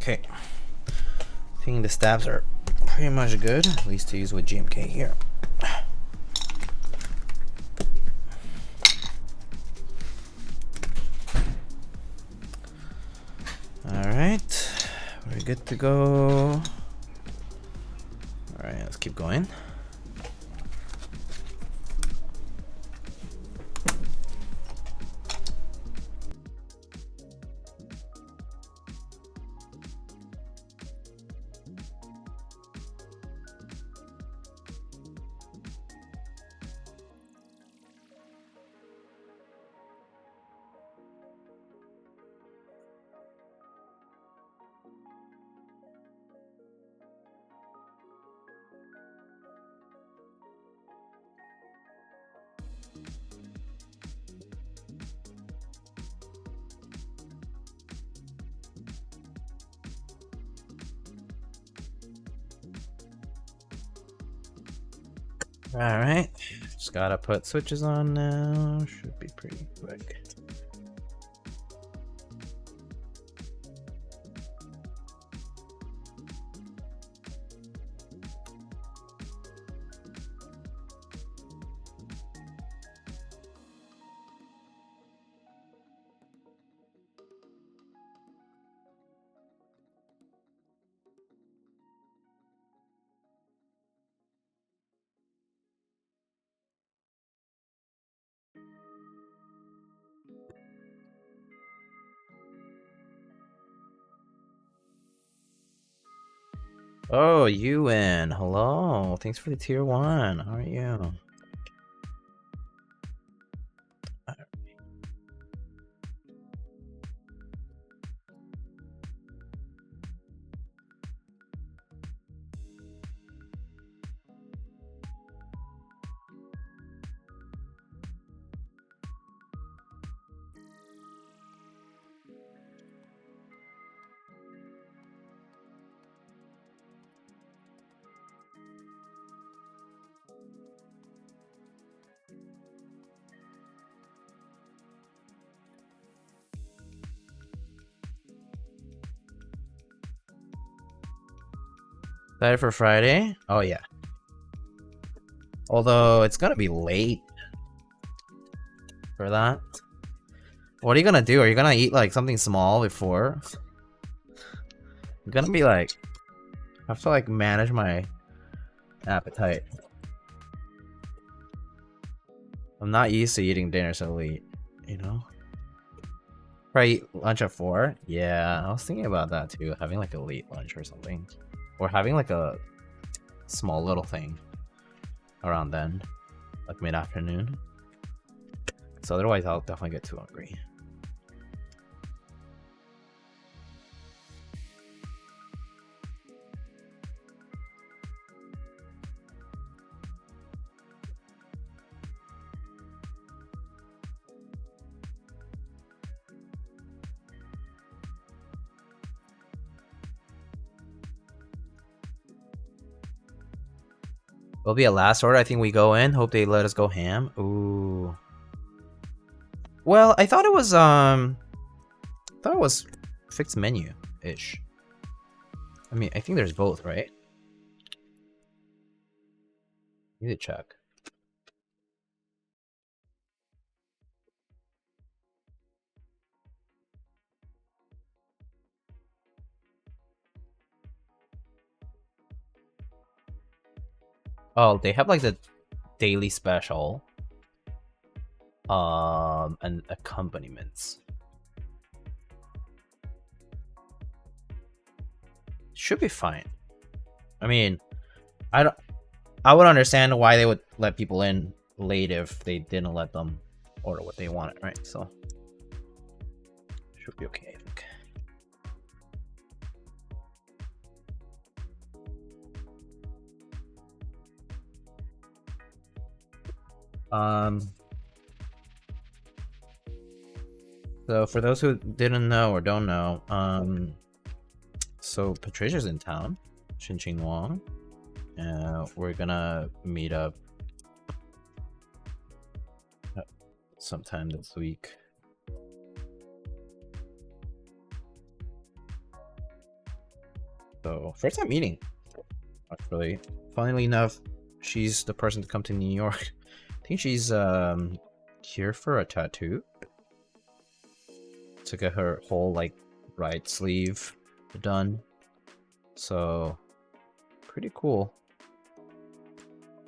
Okay, I think the stabs are pretty much good, at least to use with GMK here. Alright, we're good to go. Alright, let's keep going. Alright, just gotta put switches on now. Should be pretty quick. Oh, you win. Hello. Thanks for the tier 1. How are you? Excited for Friday? Oh yeah. Although it's gonna be late for that. What are you gonna do? Are you gonna eat like something small before? I'm gonna be like, I have to like manage my appetite. I'm not used to eating dinner so late, you know? Probably eat lunch at 4? Yeah, I was thinking about that too. Having like a late lunch or something. Or having like a small little thing around then, like mid-afternoon. So otherwise, I'll definitely get too hungry. It'll be a last order. I think we go in. Hope they let us go ham. Ooh. Well, I thought it was fixed menu-ish. I mean, I think there's both, right? Need to check. Oh, they have like the daily special. And accompaniments. Should be fine. I mean, I would understand why they would let people in late if they didn't let them order what they wanted, right? So should be okay, I think. So for those who didn't know or don't know, so Patricia's in town, Xinqing Wang. We're gonna meet up sometime this week. So first time meeting, actually. Funnily enough, she's the person to come to New York. I think she's here for a tattoo. To get her whole like right sleeve done. So pretty cool.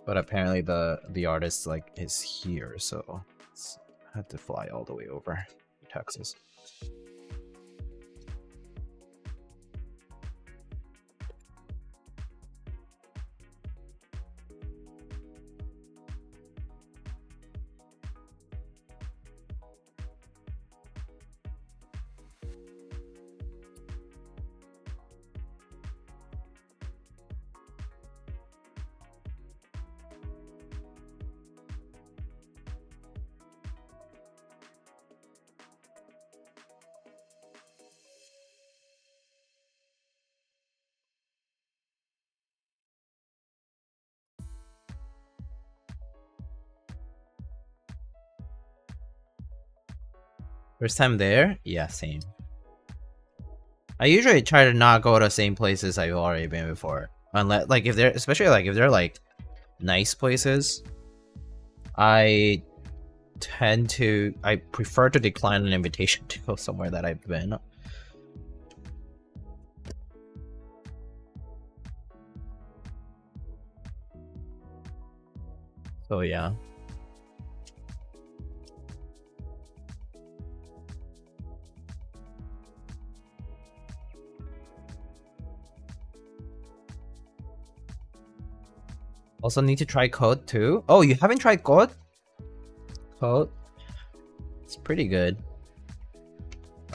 But apparently the artist like is here, so I had to fly all the way over to Texas. First time there? Yeah, same. I usually try to not go to the same places I've already been before. Unless, like, if they're, especially like if they're like nice places, I prefer to decline an invitation to go somewhere that I've been. So yeah. Also need to try code too. Oh, you haven't tried code? Code? It's pretty good.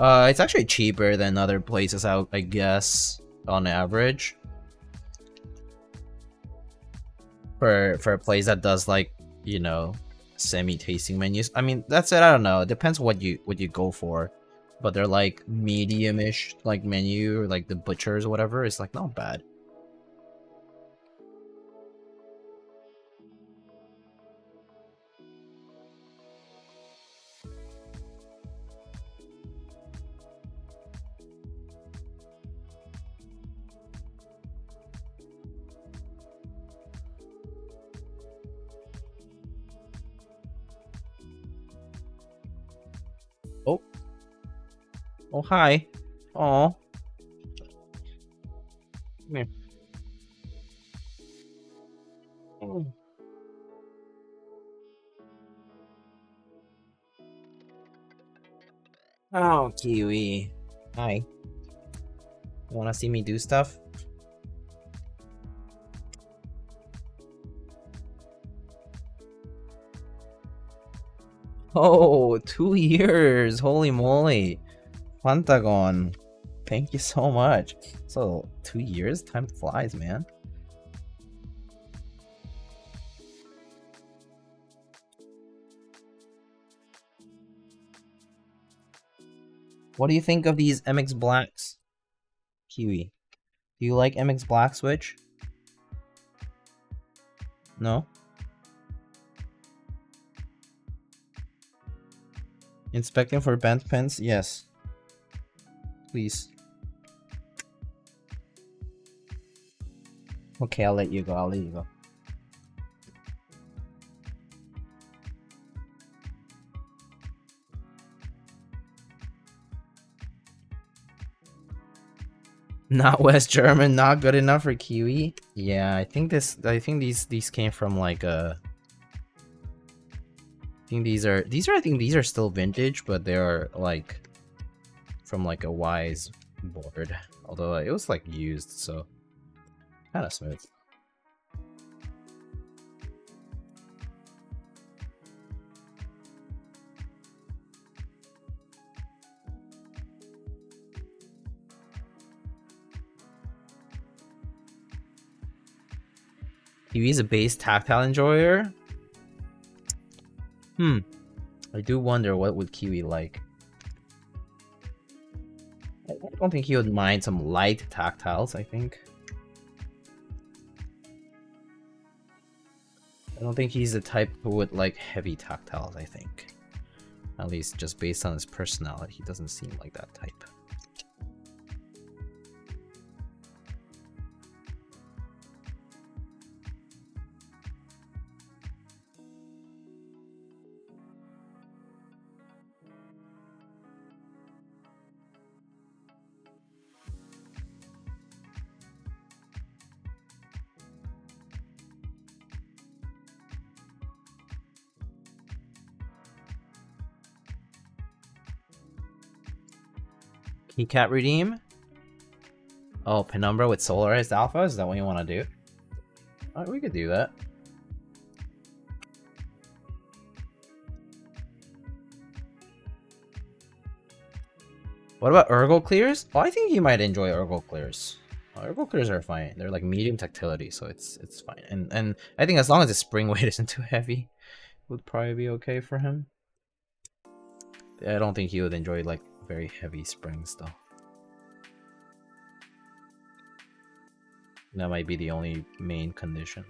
It's actually cheaper than other places out, I guess, on average. For a place that does like, you know, semi-tasting menus. I mean, that's it. I don't know. It depends what you go for. But they're like medium-ish like menu, or like the butchers or whatever. It's like not bad. Oh. Oh, hi. Oh. Come here. Oh. Oh, Kiwi. Hi. You wanna see me do stuff? Oh, 2 years! Holy moly! Pentagon, thank you so much. So, 2 years? Time flies, man. What do you think of these MX Blacks? Kiwi. Do you like MX Black Switch? No? Inspecting for bent pins? Yes. Please. Okay, I'll let you go. I'll let you go. Not West German, not good enough for Kiwi. Yeah, I think these came from like a. I think these are still vintage, but they are like from like a Wise board. Although it was like used, so kind of smooth. Kiwi's a base tactile enjoyer. I do wonder what would Kiwi like. I don't think he would mind some light tactiles, I think. I don't think he's the type who would like heavy tactiles, I think. At least just based on his personality, he doesn't seem like that type. Keycap redeem? Oh, Penumbra with Solarized Alpha? Is that what you want to do? We could do that. What about Ergo Clears? Oh, I think you might enjoy Ergo Clears. Ergo Clears are fine. They're like medium tactility, so it's fine. And I think as long as the spring weight isn't too heavy, it would probably be okay for him. I don't think he would enjoy like very heavy springs though. That might be the only main condition.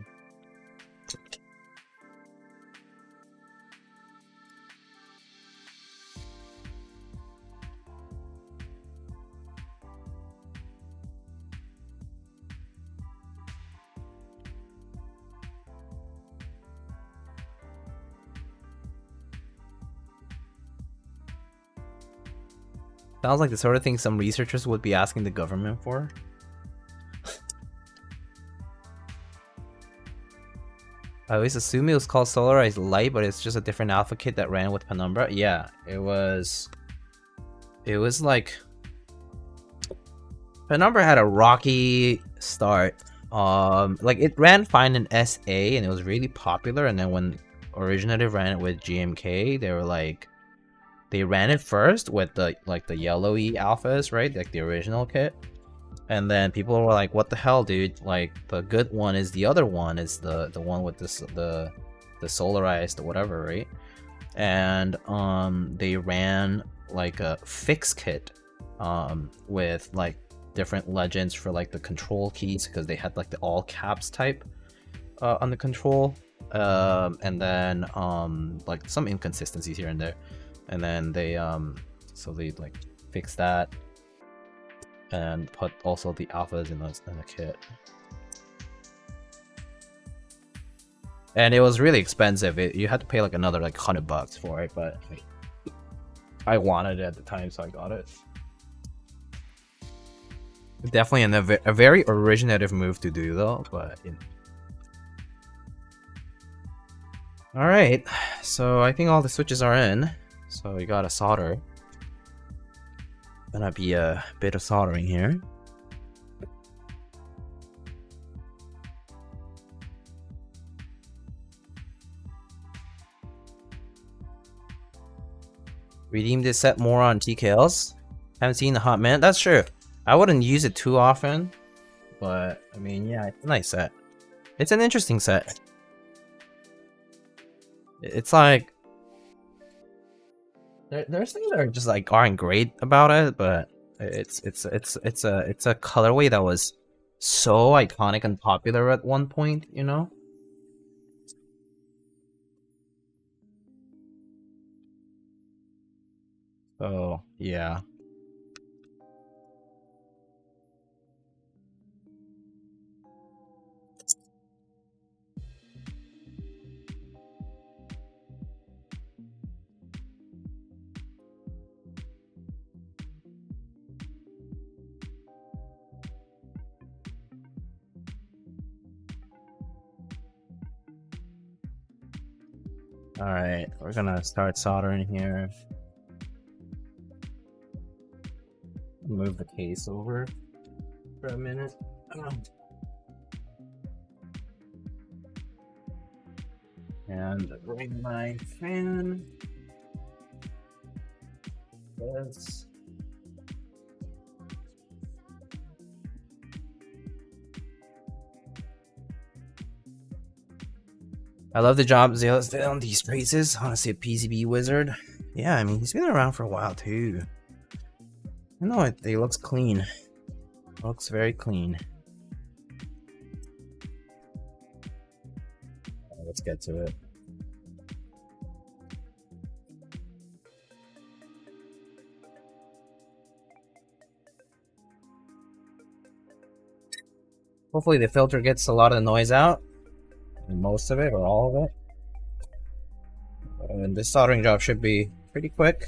Sounds like the sort of thing some researchers would be asking the government for. I always assumed it was called Solarized Light, but it's just a different alpha kit that ran with Penumbra. Yeah, it was like Penumbra had a rocky start. Like it ran fine in SA and it was really popular, and then when Originative ran it with GMK, they were like they ran it first with the yellowy alphas, right? Like the original kit. And then people were like, what the hell, dude? Like, the good one is the other one, is the one with this the Solarized or whatever, right? And they ran like a fix kit with like different legends for like the control keys, because they had like the all caps type on the control. And then like some inconsistencies here and there. And then they so they like fixed that and put also the alphas in the kit. And it was really expensive. You had to pay like another like $100 for it, but I wanted it at the time, so I got it. Definitely a very originative move to do though, but you know. Alright, so I think all the switches are in. So we got a solder. Gonna be a bit of soldering here. Redeem this set more on TKLs. Haven't seen the hot minute. That's true. I wouldn't use it too often, but I mean, yeah, it's a nice set. It's an interesting set. It's like there's things that are just like aren't great about it, but it's a colorway that was so iconic and popular at one point, you know? So, yeah. Alright, we're gonna start soldering here. Move the case over for a minute. And bring my fan. This. I love the job Zealous did on these traces. Honestly, a PCB wizard. Yeah, I mean, he's been around for a while too. I know it looks clean. Looks very clean. Let's get to it. Hopefully the filter gets a lot of the noise out. Most of it, or all of it. And this soldering job should be pretty quick.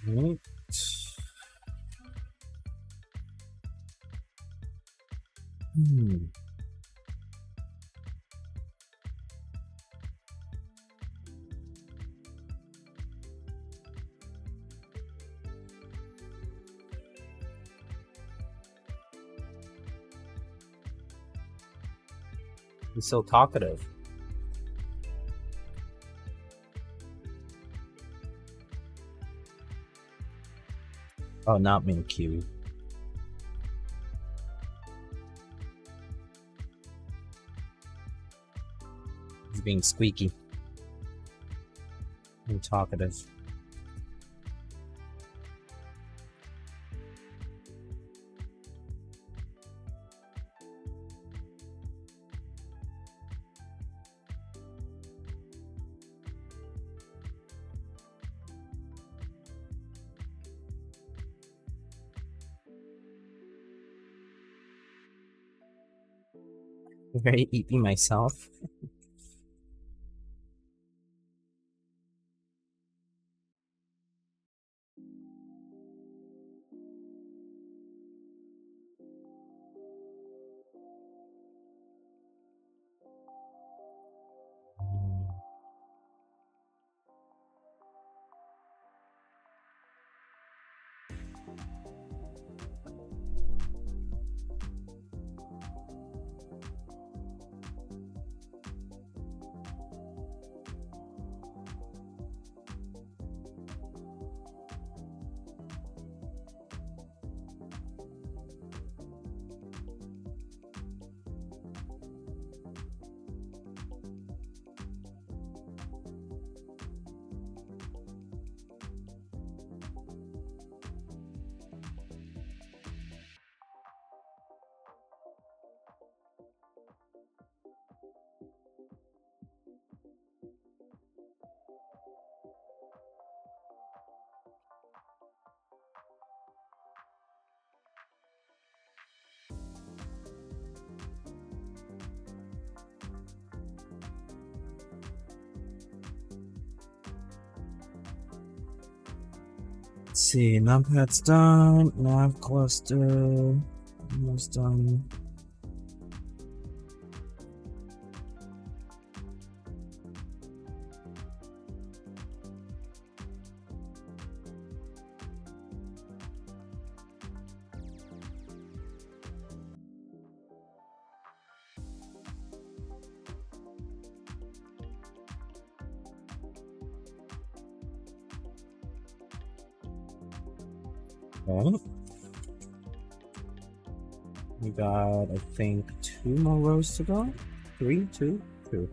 Right. He's so talkative. Oh, not me, Kiwi. He's being squeaky and talkative. I'm very eepy myself. Let's see, numpad's done, nav cluster, almost done. Okay. We got, I think, 2 more rows to go. 3, 2, 2.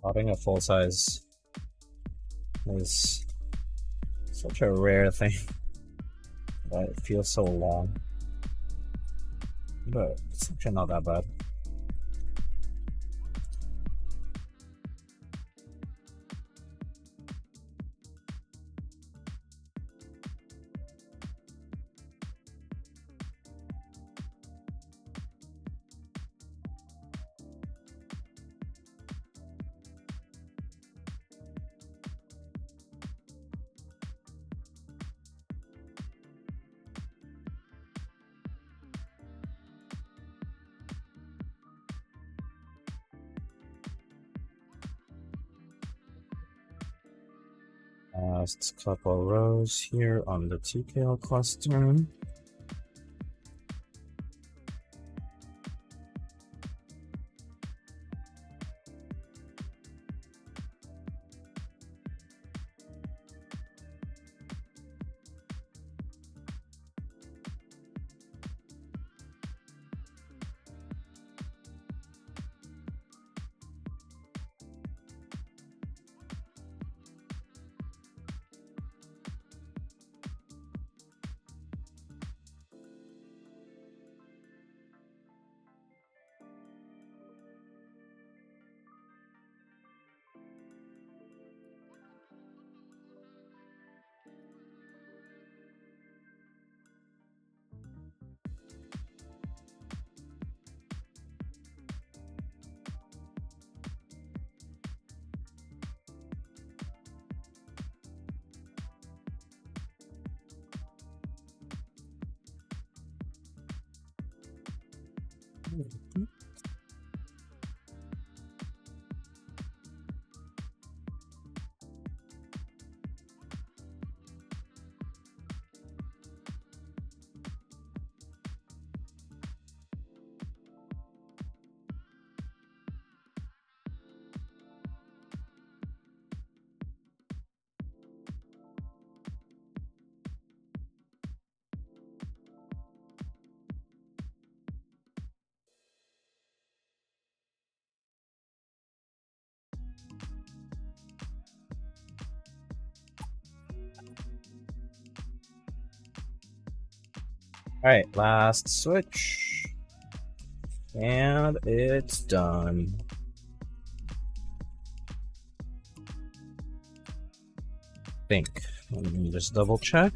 Having a full size is such a rare thing, but it feels so long. But it's actually not that bad. Last couple rows here on the TKL cluster. Alright, last switch. And it's done. Think. Let me just double check.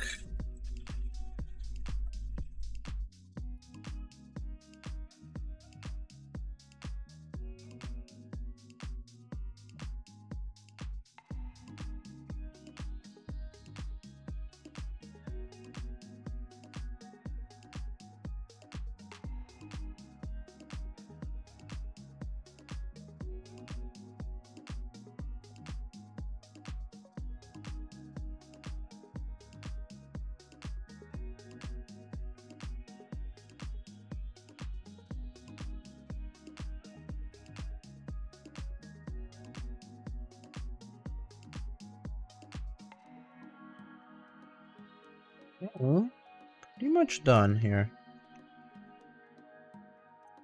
Pretty much done here.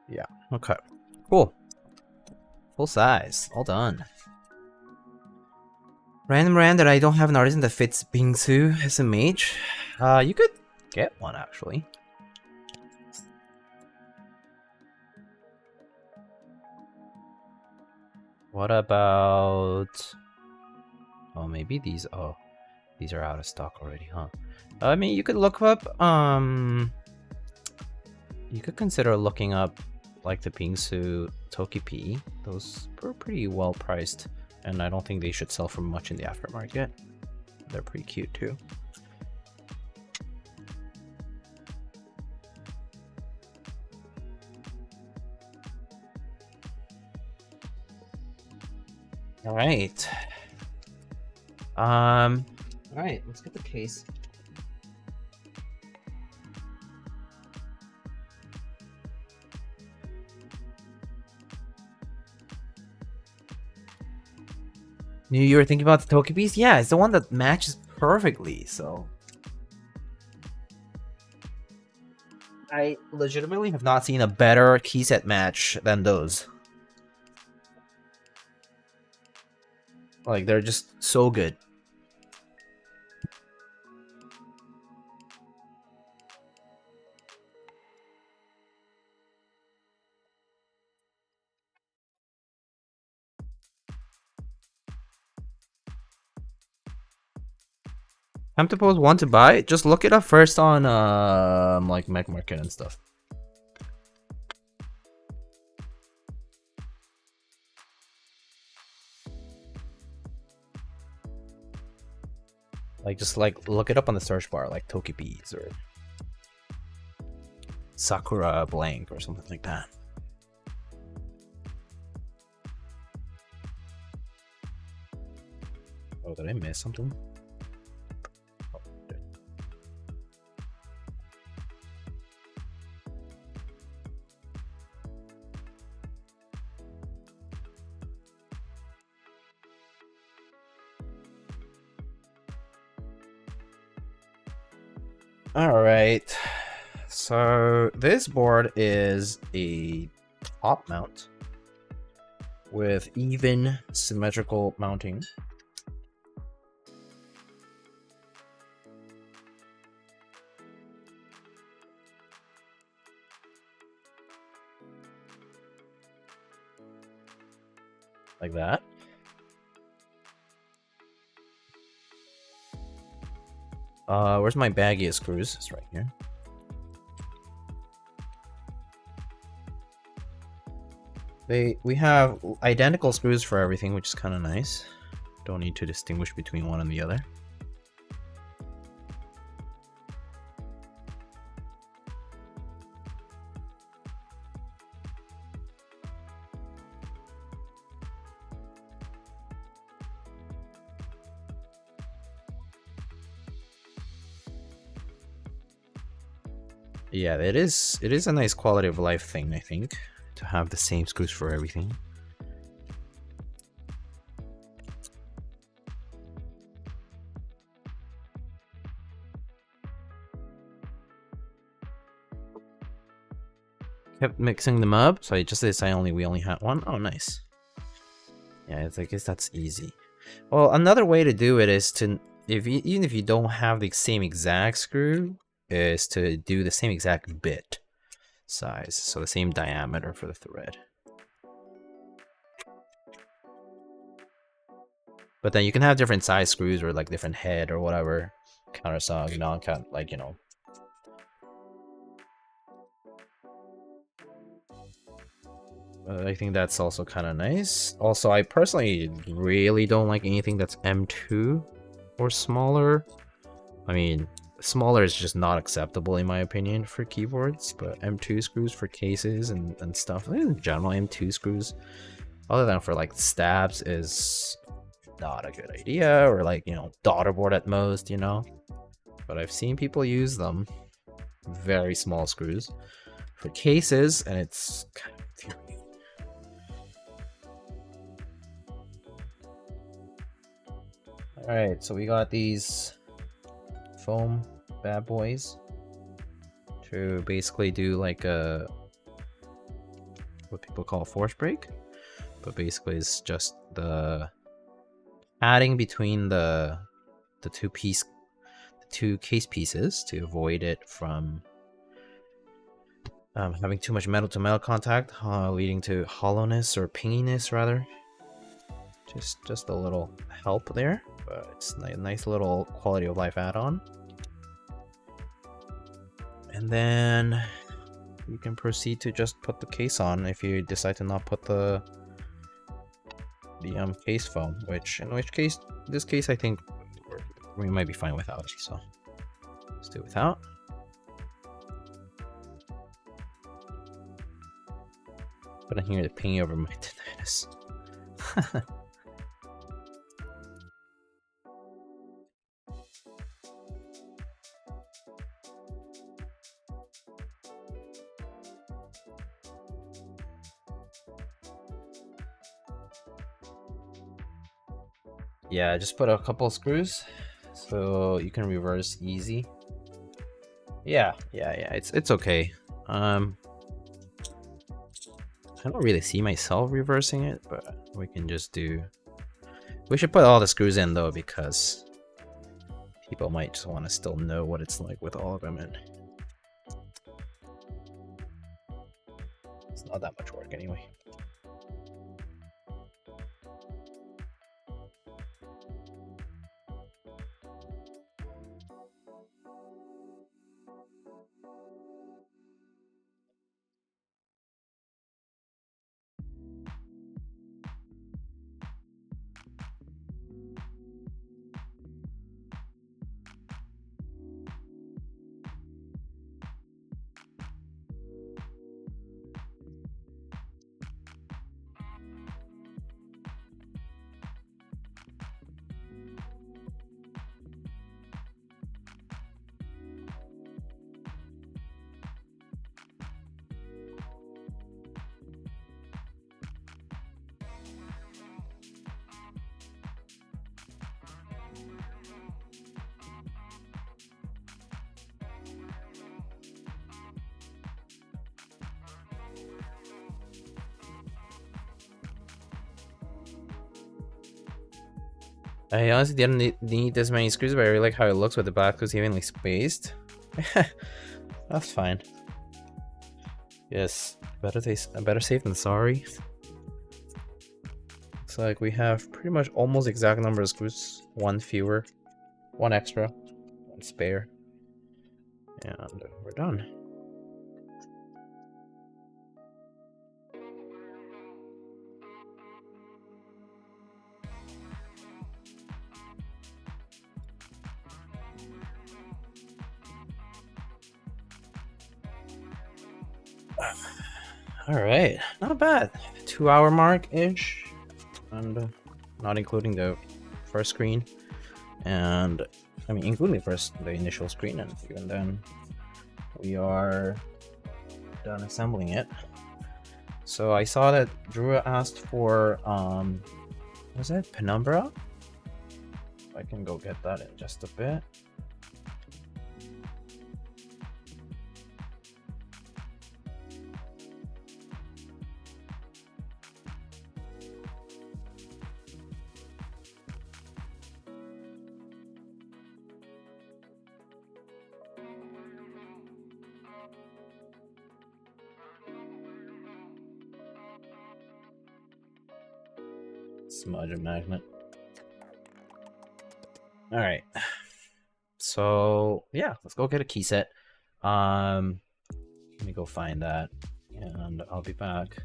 Yeah, okay. Cool. Full size. All done. Random that I don't have an artisan that fits Bingsu as a mage. You could get one actually. What about... Oh, maybe these... Oh, these are out of stock already, huh? I mean, you could look up... You could consider looking up, like, the Bingsu Tokipi. Those were pretty well priced, and I don't think they should sell for much in the aftermarket. They're pretty cute, too. All right. All right, let's get the case. Knew you were thinking about the Tokipis? Yeah, it's the one that matches perfectly, so... I legitimately have not seen a better key set match than those. Like, they're just so good. Time to pose one to buy? Just look it up first on like Mac Market and stuff. Like, just like look it up on the search bar, like Tokibees or Sakura Blank or something like that. Oh, did I miss something? Oh, all right, so this board is a top mount with even symmetrical mounting. Like that. Where's my baggie of screws? It's right here. We have identical screws for everything, which is kind of nice. Don't need to distinguish between one and the other. Yeah, it is a nice quality of life thing, I think, to have the same screws for everything. Kept mixing them up, so I just decided we only had one. Oh, nice. Yeah, I guess that's easy. Well, another way to do it is to, even if you don't have the same exact screw, is to do the same exact bit size, so the same diameter for the thread. But then you can have different size screws or like different head or whatever, countersunk, non-count, like, you know. I think that's also kind of nice. Also, I personally really don't like anything that's M2 or smaller. I mean, smaller is just not acceptable in my opinion for keyboards, but M2 screws for cases and stuff, in general, M2 screws, other than for like stabs, is not a good idea, or like, you know, daughterboard at most, you know. But I've seen people use them, very small screws, for cases, and it's kind of infuriating. Alright, so we got these foam bad boys to basically do like a, what people call a force break, but basically it's just the adding between the two case pieces to avoid it from having too much metal to metal contact, leading to hollowness or pinginess rather. Just a little help there, but it's a nice little quality of life add-on. And then you can proceed to just put the case on if you decide to not put the case foam, in which case, this case I think we might be fine without it, so let's do it without. But I'm hearing the ping over my tinnitus. Yeah, just put a couple of screws so you can reverse easy. Yeah, it's okay. I don't really see myself reversing it, but we can just do. We should put all the screws in though, because people might just want to still know what it's like with all of them in. It's not that much work anyway. I honestly didn't need this many screws, but I really like how it looks with the back screws evenly spaced. That's fine. Yes, better safe than sorry. Looks like we have pretty much almost exact number of screws, one fewer, one extra, one spare, and we're done. All right, not bad. 2-hour mark-ish, and not including the first screen, and I mean including the initial screen, and even then we are done assembling it. So I saw that Drew asked for was it Penumbra? I can go get that in just a bit. Smudge magnet. All right. So yeah, let's go get a key set. Let me go find that, and I'll be back.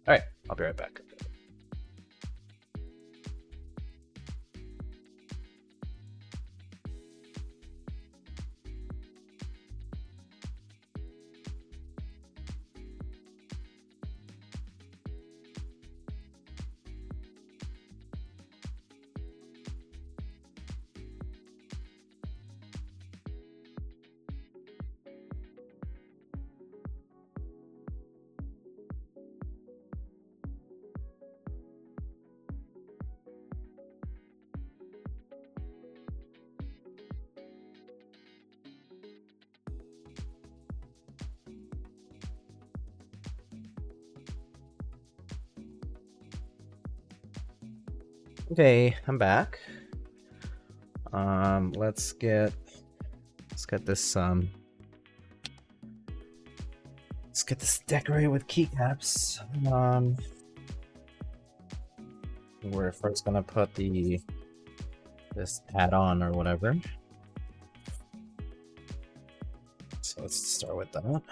All right, I'll be right back. Okay, I'm back. Let's get this decorated with keycaps. We're first gonna put this add-on or whatever. So let's start with that.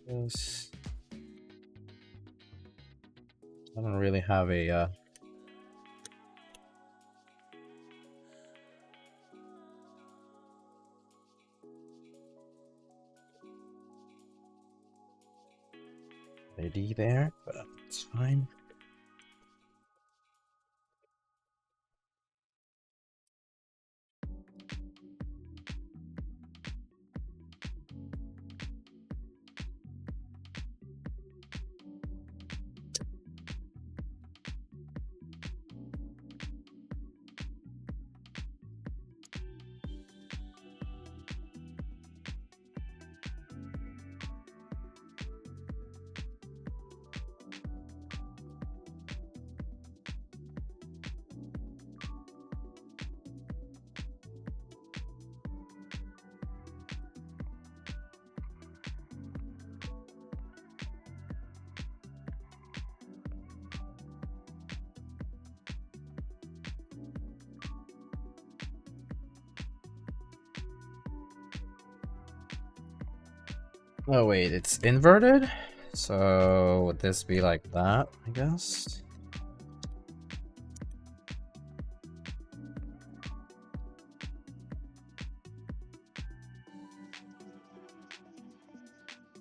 Yes. I don't really have a ID there, but it's fine. Oh wait, it's inverted? So would this be like that, I guess?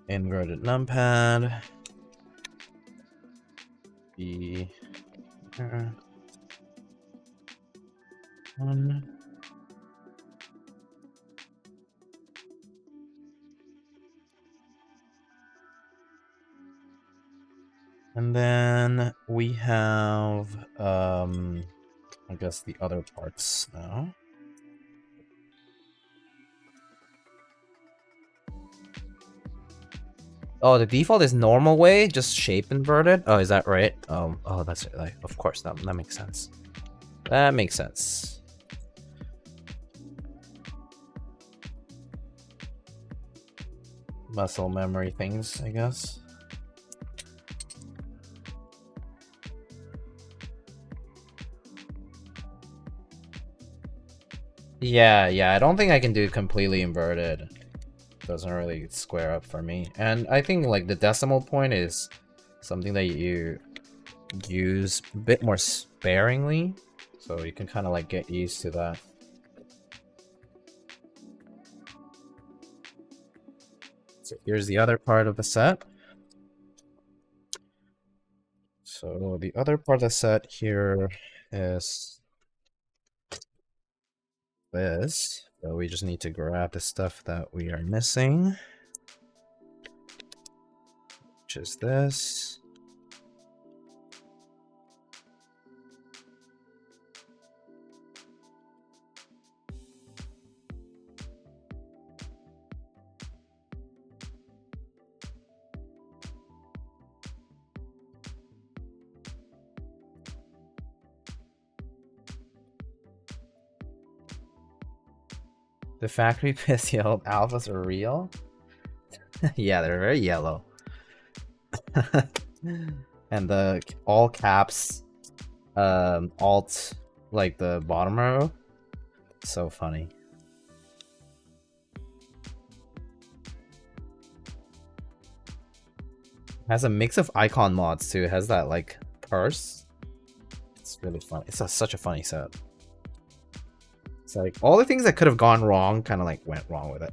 Inverted numpad. B. One. And then we have, I guess the other parts now. Oh, the default is normal way, just shape inverted. Oh, is that right? Oh, that's like, of course, that makes sense. That makes sense. Muscle memory things, I guess. Yeah, I don't think I can do completely inverted. Doesn't really square up for me. And I think like the decimal point is something that you use a bit more sparingly, so you can kind of like get used to that. So here's the other part of the set. So the other part of the set here is this. So we just need to grab the stuff that we are missing, which is this. The factory piss yelled alphas are real? Yeah, they're very yellow. And the all caps alt, like the bottom row, so funny. Has a mix of icon mods too. It has that like purse. It's really fun. It's such a funny set. It's like all the things that could have gone wrong kind of like went wrong with it.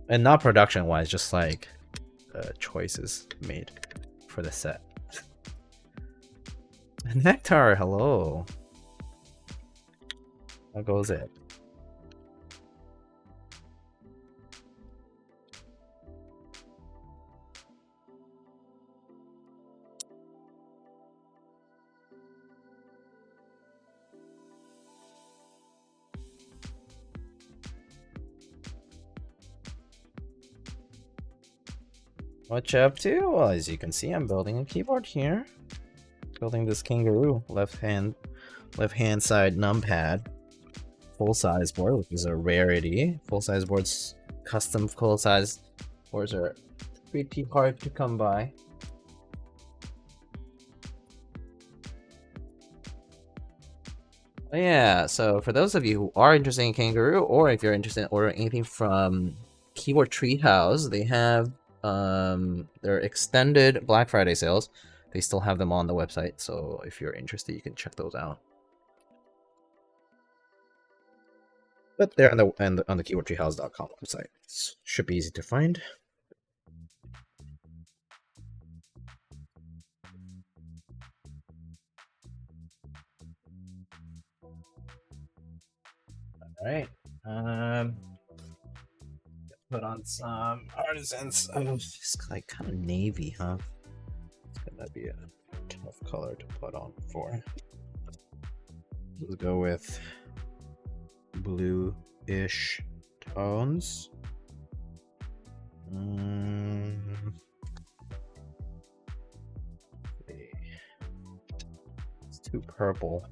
And not production wise, just like choices made for the set. Nectar, hello. How goes it? What you up to? Well, as you can see, I'm building a keyboard here. Building this Kangaroo left hand side numpad full size board, which is a rarity. Full size boards, custom full size boards are pretty hard to come by. Yeah, so for those of you who are interested in Kangaroo, or if you're interested in ordering anything from Keyboard Treehouse, they have their extended Black Friday sales. They still have them on the website, so if you're interested, you can check those out. But they're on the keyboardtreehouse.com website. It should be easy to find. All right. Put on some artisans. Oh, it's like kind of navy, huh? It's gonna be a tough color to put on for. Let's go with blue-ish tones. It's too purple.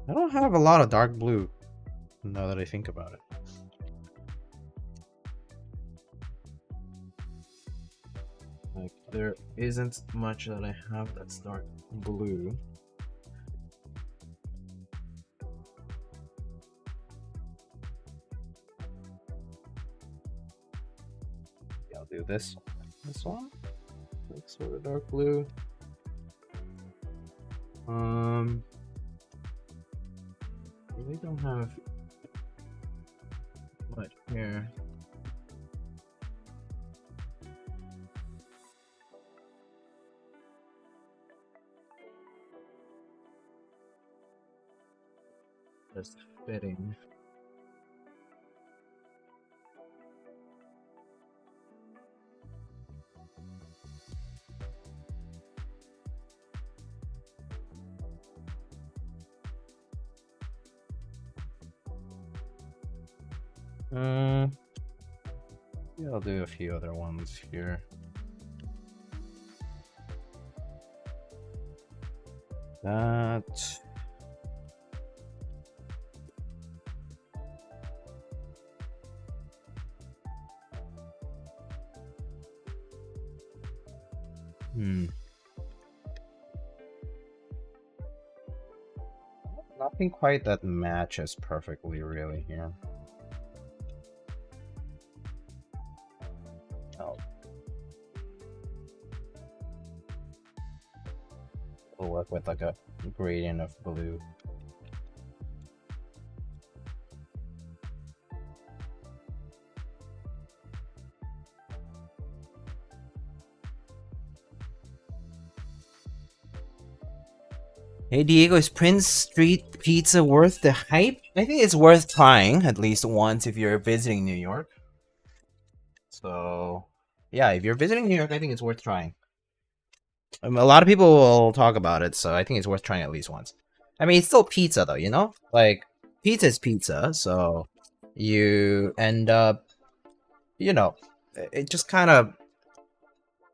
I don't have a lot of dark blue, now that I think about it. Like, there isn't much that I have that's dark blue. Yeah, I'll do this one. Like sort of dark blue. Really don't have much here. Just fitting. Yeah, I'll do a few other ones here. That. Nothing quite that matches perfectly, really, here. Oh. We'll work with like a gradient of blue. Hey Diego, is Prince Street Pizza worth the hype? I think it's worth trying at least once if you're visiting New York. So, yeah, if you're visiting New York, I think it's worth trying. A lot of people will talk about it, so I think it's worth trying at least once. I mean, it's still pizza though, you know? Like, pizza is pizza, so you end up, you know, it just kind of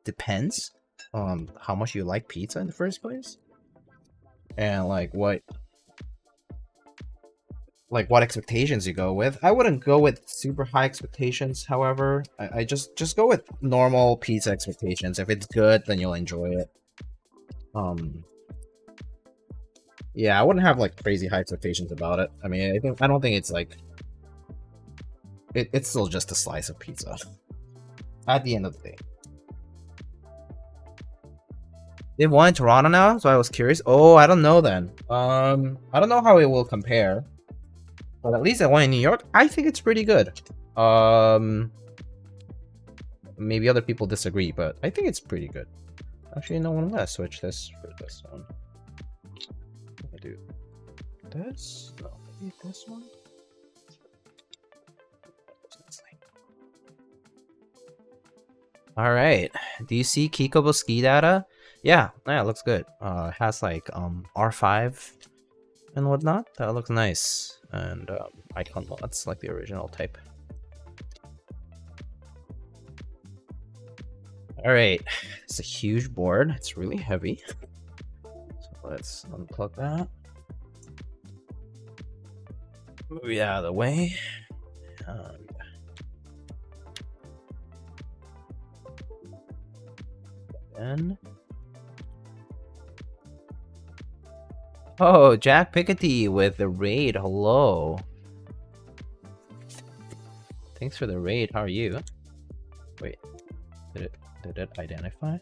depends on how much you like pizza in the first place. And like what expectations you go with. I wouldn't go with super high expectations, however. I just go with normal pizza expectations. If it's good, then you'll enjoy it. Yeah, I wouldn't have like crazy high expectations about it. I mean, I don't think it's like it's still just a slice of pizza at the end of the day. They have one in Toronto now, so I was curious. Oh, I don't know then. I don't know how it will compare. But at least that one in New York, I think it's pretty good. Maybe other people disagree, but I think it's pretty good. Actually, no, I'm gonna switch this for this one. I do this. No, maybe this one. All right. Do you see Keycaps ski data? Yeah, it looks good. It has like R5 and whatnot. That looks nice. And icon mods like the original type. All right, it's a huge board. It's really heavy. So let's unplug that. Move it out of the way. And oh, Jack Pickety with the raid. Hello. Thanks for the raid. How are you? Wait, did it identify?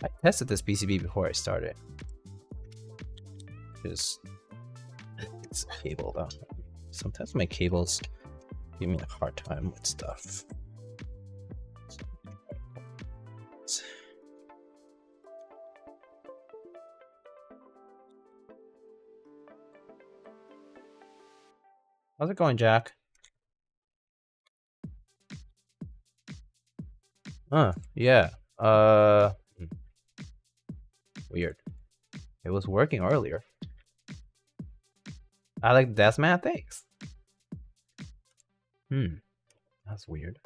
I tested this PCB before I started. Just it's a cable though. Sometimes my cables give me a hard time with stuff. How's it going, Jack? Yeah. Weird. It was working earlier. I like Deathmat, thanks. That's weird.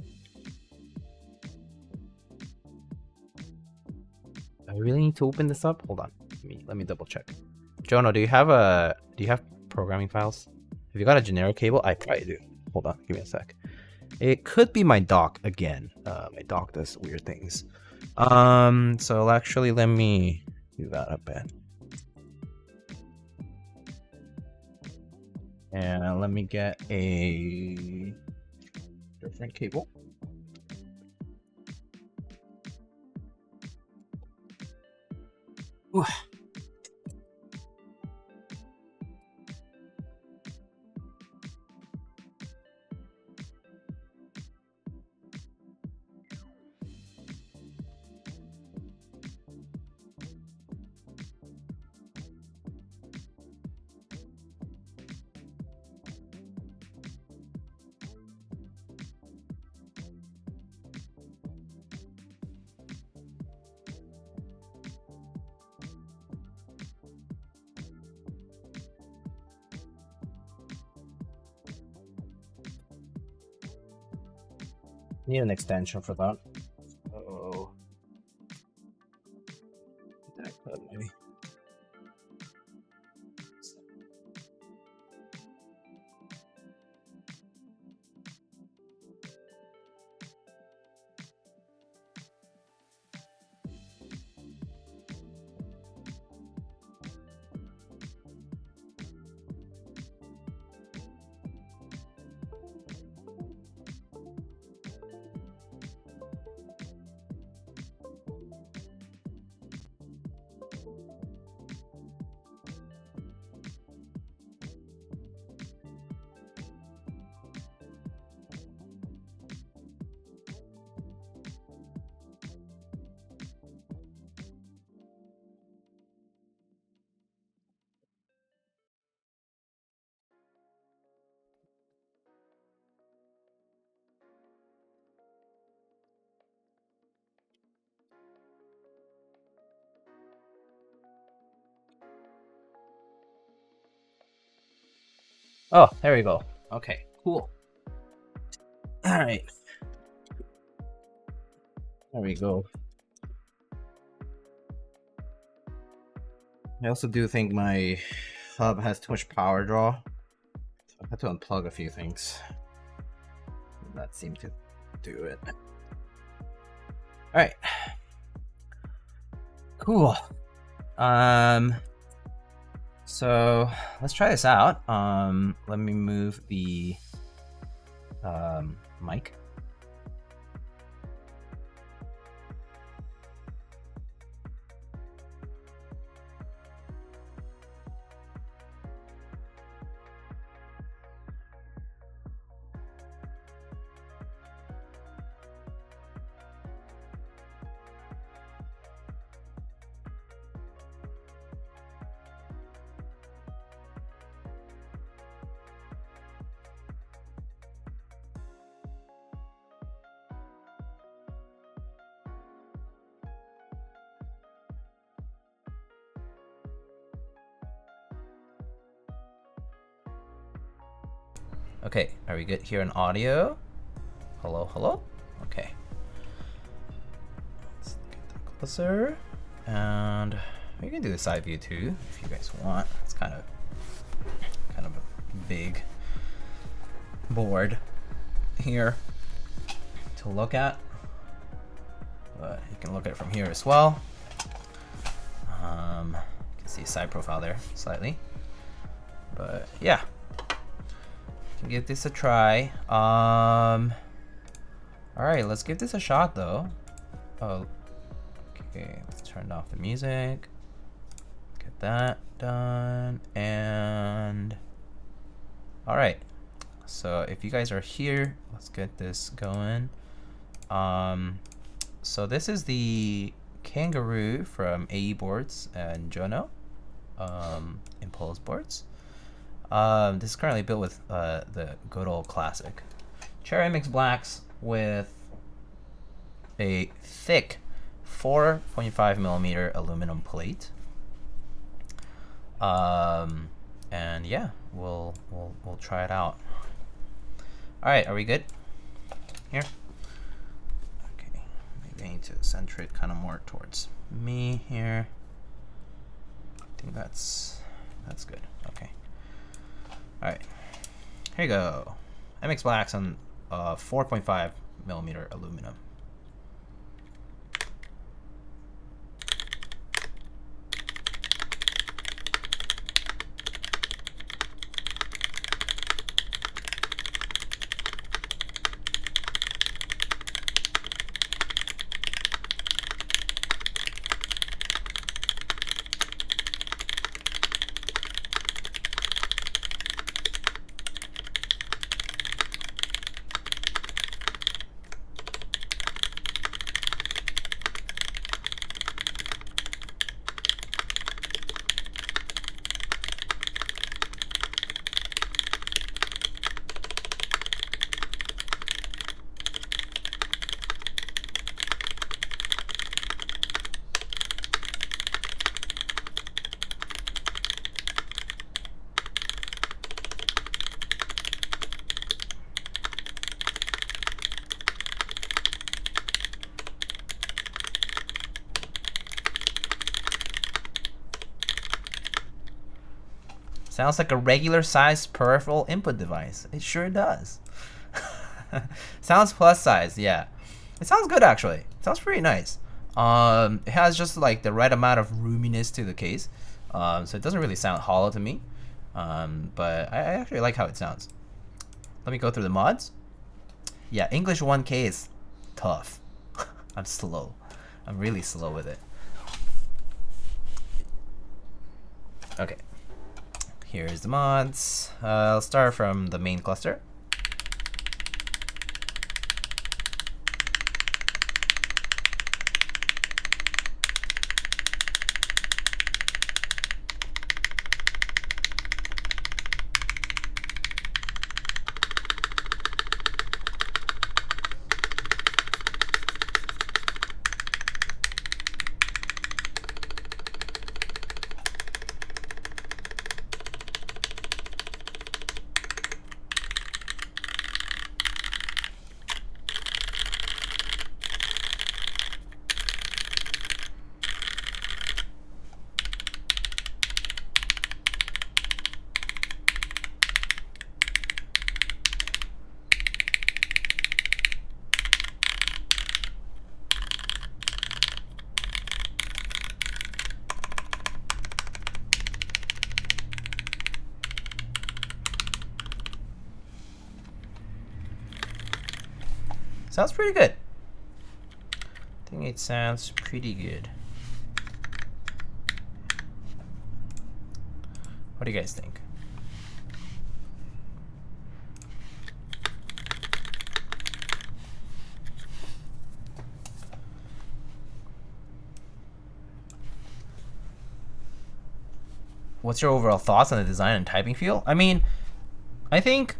I really need to open this up. Hold on. Let me double check. Jono, do you have programming files? Have you got a generic cable? I probably do. Hold on, give me a sec. It could be my dock again. My dock does weird things. So actually let me do that a bit. And let me get a different cable. Ooh. Need an extension for that. Oh. Maybe. Oh, there we go. Okay, cool. All right. There we go. I also do think my hub has too much power draw. So I had to unplug a few things. That seemed to do it. All right. Cool. So let's try this out. Let me move the mic. Okay, are we good here in audio? Hello, hello? Okay. Let's get that closer. And we can do the side view too, if you guys want. It's kind of a big board here to look at. But you can look at it from here as well. You can see a side profile there slightly. But yeah. Can give this a try. All right, let's give this a shot though. Oh, okay. Let's turn off the music. Get that done. And all right. So if you guys are here, let's get this going. So this is the Kangaroo from AE boards and Jono, Impulse boards. This is currently built with the good old classic Cherry Mix Blacks with a thick 4.5mm aluminum plate. And yeah, we'll try it out. All right, are we good here? Okay, maybe I need to center it kind of more towards me here. I think that's good. Okay. All right, here you go. MX Blacks on 4.5mm aluminum. Sounds like a regular sized peripheral input device. It sure does. Sounds plus size, yeah. It sounds good actually. It sounds pretty nice. It has just like the right amount of roominess to the case. So it doesn't really sound hollow to me. But I actually like how it sounds. Let me go through the mods. Yeah, English 1K is tough. I'm slow. I'm really slow with it. Okay. Here's the mods. I'll start from the main cluster. Sounds pretty good. I think it sounds pretty good. What do you guys think? What's your overall thoughts on the design and typing feel? I mean, I think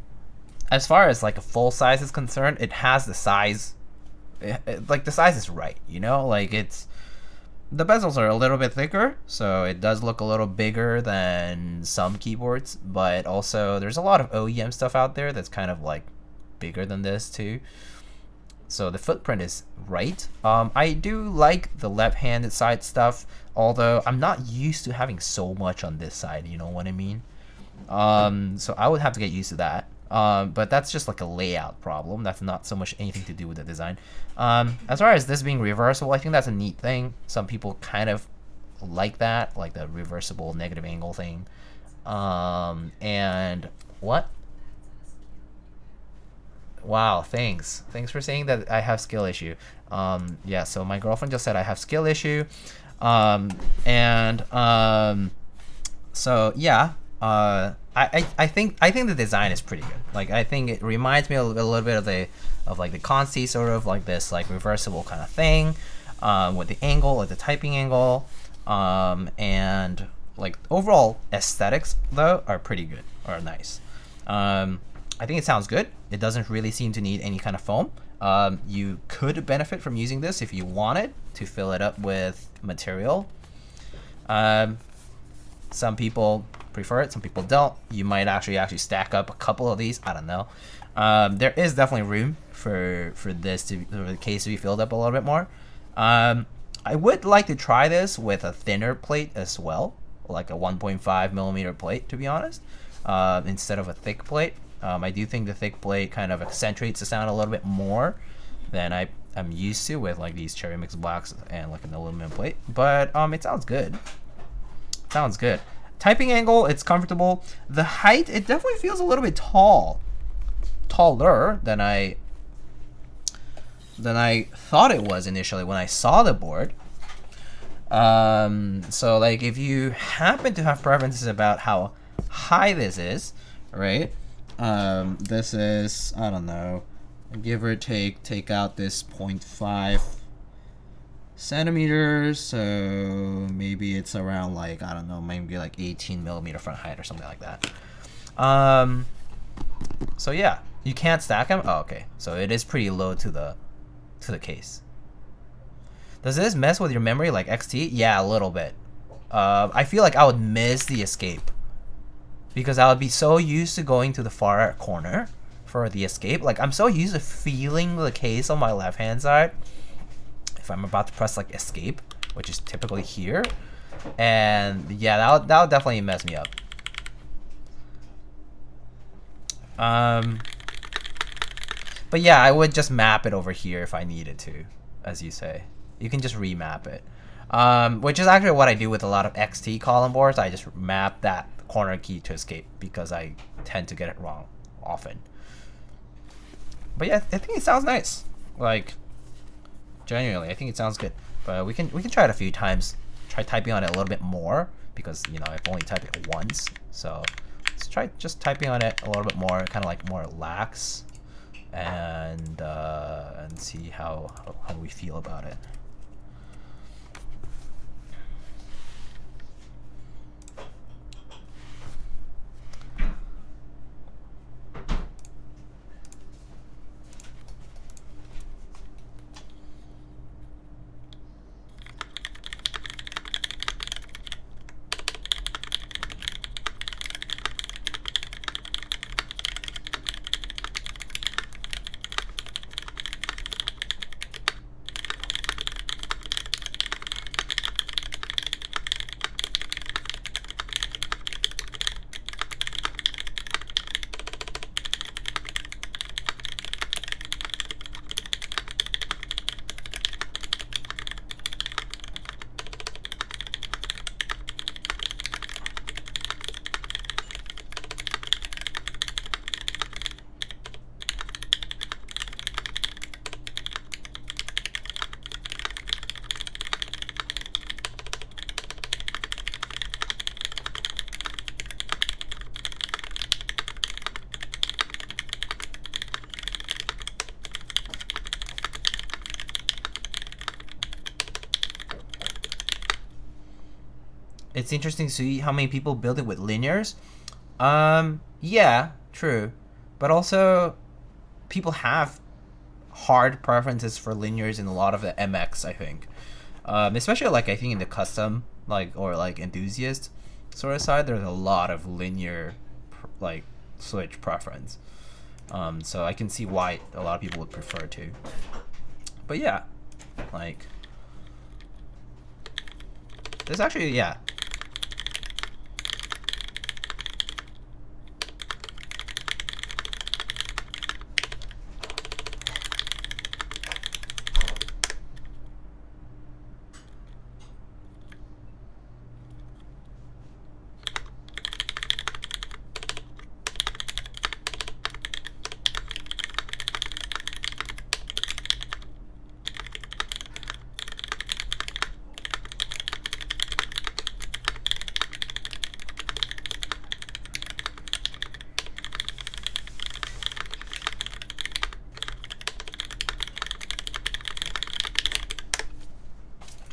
as far as like a full size is concerned, it has the size, like the size is right, you know, like it's, the bezels are a little bit thicker, so it does look a little bigger than some keyboards, but also there's a lot of OEM stuff out there that's kind of like bigger than this too. So the footprint is right. I do like the left-handed side stuff, although I'm not used to having so much on this side, you know what I mean? So I would have to get used to that. But that's just like a layout problem. That's not so much anything to do with the design. As far as this being reversible, I think that's a neat thing. Some people kind of like that, like the reversible negative angle thing. And what? Wow, thanks. Thanks for saying that I have skill issue. Yeah, so my girlfriend just said I have skill issue. So yeah, I think the design is pretty good. Like I think it reminds me a little bit of like the Consti, sort of like this like reversible kind of thing, with the angle, like the typing angle, and like overall aesthetics though are pretty good, or nice. I think it sounds good. It doesn't really seem to need any kind of foam. You could benefit from using this if you wanted to fill it up with material. Some people prefer it, some people don't. You might actually stack up a couple of these. I don't know. There is definitely room for the case to be filled up a little bit more. I would like to try this with a thinner plate as well, like a 1.5 millimeter plate, to be honest, instead of a thick plate. I do think the thick plate kind of accentuates the sound a little bit more than I'm used to with like these cherry mix blacks and like an aluminum plate. But it sounds good. Sounds good. Typing angle, it's comfortable. The height, it definitely feels a little bit taller than I thought it was initially when I saw the board. So like if you happen to have preferences about how high this is, right? This is, I don't know, give or take out this 0.5 centimeters, so maybe it's around like, I don't know, maybe like 18 millimeter front height or something like that. So yeah, you can't stack them. Oh, okay, so it is pretty low to the case. Does this mess with your memory like XT? Yeah, a little bit. I feel like I would miss the escape, because I would be so used to going to the far corner for the escape. Like I'm so used to feeling the case on my left hand side if I'm about to press like escape, which is typically here. And yeah, that would definitely mess me up. But yeah, I would just map it over here if I needed to, as you say. You can just remap it. Which is actually what I do with a lot of XT column boards. I just map that corner key to escape because I tend to get it wrong often. But yeah, I think it sounds nice. Like, genuinely, I think it sounds good. But we can try it a few times. Try typing on it a little bit more because, you know, I've only typed it once. So let's try just typing on it a little bit more, kind of like more lax, and see how we feel about it. It's interesting to see how many people build it with linears. Yeah, true. But also, people have hard preferences for linears in a lot of the MX, I think. Especially, like, I think in the custom, like, or, like, enthusiast sort of side, there's a lot of linear, like, switch preference. So I can see why a lot of people would prefer to. But yeah, like, there's actually, yeah.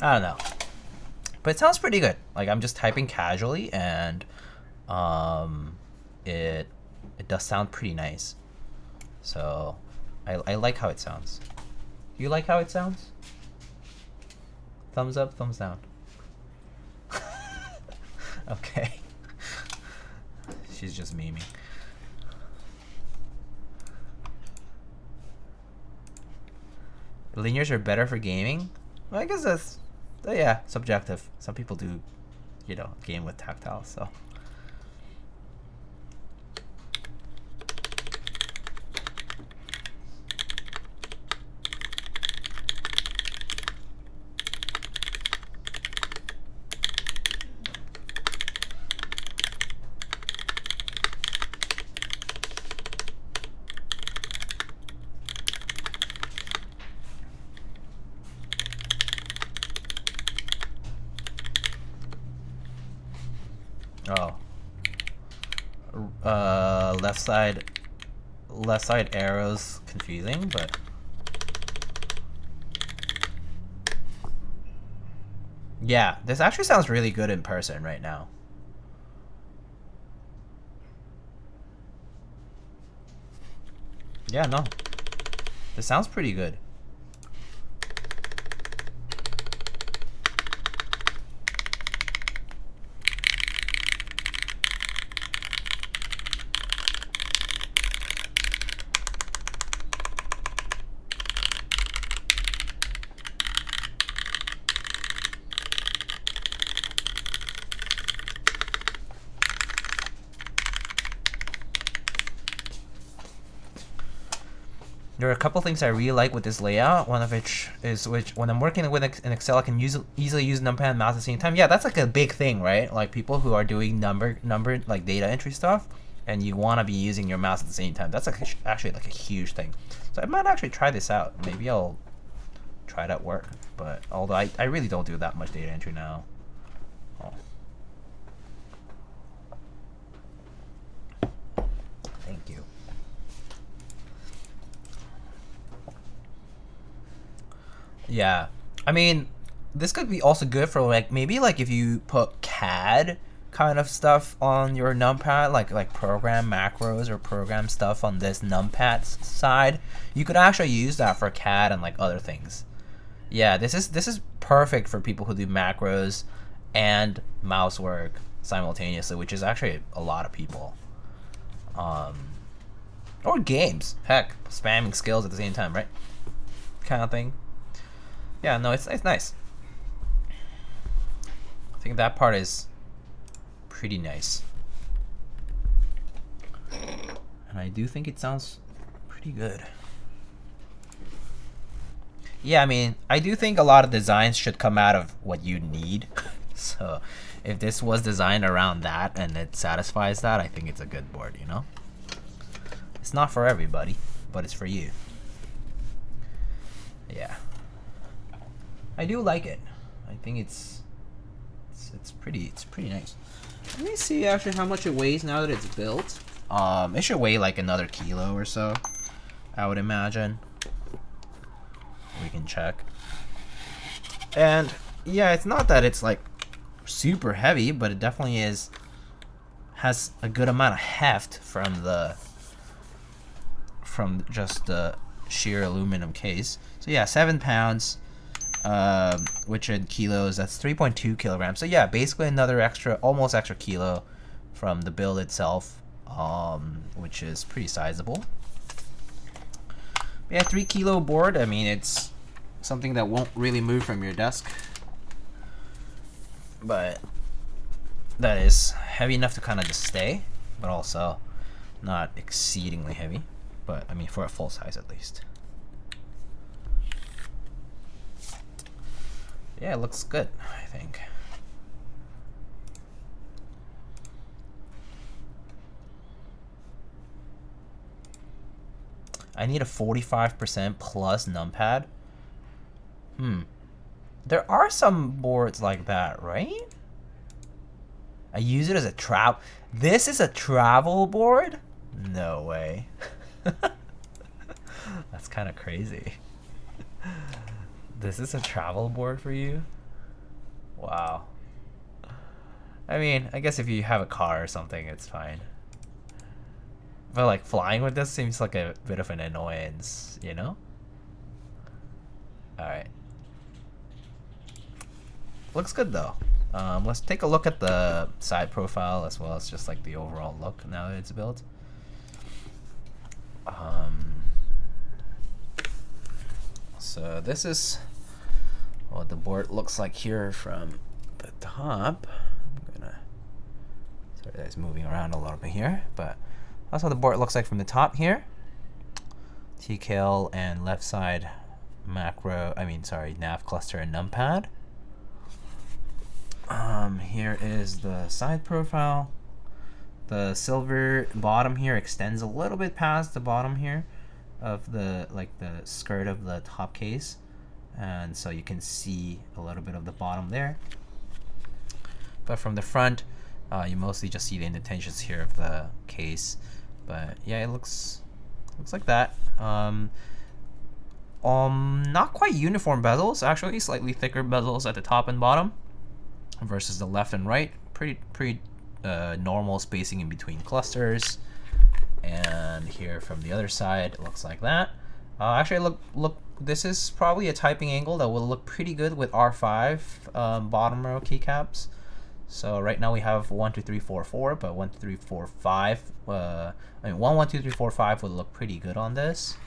I don't know, but it sounds pretty good. Like, I'm just typing casually, and it does sound pretty nice. So I like how it sounds. Do you like how it sounds? Thumbs up, thumbs down. Okay. She's just memeing. Linears are better for gaming? Well, I guess that's, yeah, subjective. Some people do, you know, game with tactile, so. Oh. Left side arrows confusing, but yeah, this actually sounds really good in person right now. Yeah, no. This sounds pretty good. There are a couple things I really like with this layout. One of which is when I'm working with an Excel, I can easily use numpad and mouse at the same time. Yeah, that's like a big thing, right? Like people who are doing numbered like data entry stuff, and you want to be using your mouse at the same time. That's like actually like a huge thing. So I might actually try this out. Maybe I'll try it at work. But although I really don't do that much data entry now. Oh. Thank you. Yeah, I mean, this could be also good for like maybe like if you put CAD kind of stuff on your numpad, like program macros or program stuff on this numpad side, you could actually use that for CAD and like other things. Yeah, this is perfect for people who do macros and mouse work simultaneously, which is actually a lot of people. Or games, heck, spamming skills at the same time, right? Kind of thing. Yeah, no, it's nice. I think that part is pretty nice. And I do think it sounds pretty good. Yeah, I mean, I do think a lot of designs should come out of what you need. So if this was designed around that and it satisfies that, I think it's a good board, you know? It's not for everybody, but it's for you. Yeah. I do like it. I think it's pretty nice. Let me see actually how much it weighs now that it's built. It should weigh like another kilo or so, I would imagine. We can check. And yeah, it's not that it's like super heavy, but it definitely has a good amount of heft from just the sheer aluminum case. So yeah, 7 pounds. Which in kilos, that's 3.2 kilograms. So yeah, basically another almost extra kilo from the build itself, which is pretty sizable. Yeah, 3 kilo board. I mean, it's something that won't really move from your desk, but that is heavy enough to kind of just stay, but also not exceedingly heavy. But I mean, for a full size at least. Yeah, it looks good, I think. I need a 45% plus numpad. There are some boards like that, right? I use it as a travel. This is a travel board? No way. That's kind of crazy. This is a travel board for you? Wow. I mean, I guess if you have a car or something, it's fine. But like flying with this seems like a bit of an annoyance, you know? Alright. Looks good though. Let's take a look at the side profile as well as just like the overall look now that it's built. So this is what the board looks like here from the top. Sorry, that's moving around a little bit here, but that's what the board looks like from the top here. TKL and left side nav cluster and numpad. Here is the side profile. The silver bottom here extends a little bit past the bottom here of the skirt of the top case, and so you can see a little bit of the bottom there. But from the front, you mostly just see the indentations here of the case. But yeah, it looks like that. Not quite uniform bezels, actually, slightly thicker bezels at the top and bottom versus the left and right. Pretty normal spacing in between clusters. And here from the other side, it looks like that. Actually, look, this is probably a typing angle that will look pretty good with R5 bottom row keycaps. So right now we have 1, 2, 3, 4, 4, but 1, 2, 3, 4, 5. I mean, 1, 1, 2, 3, 4, 5 would look pretty good on this.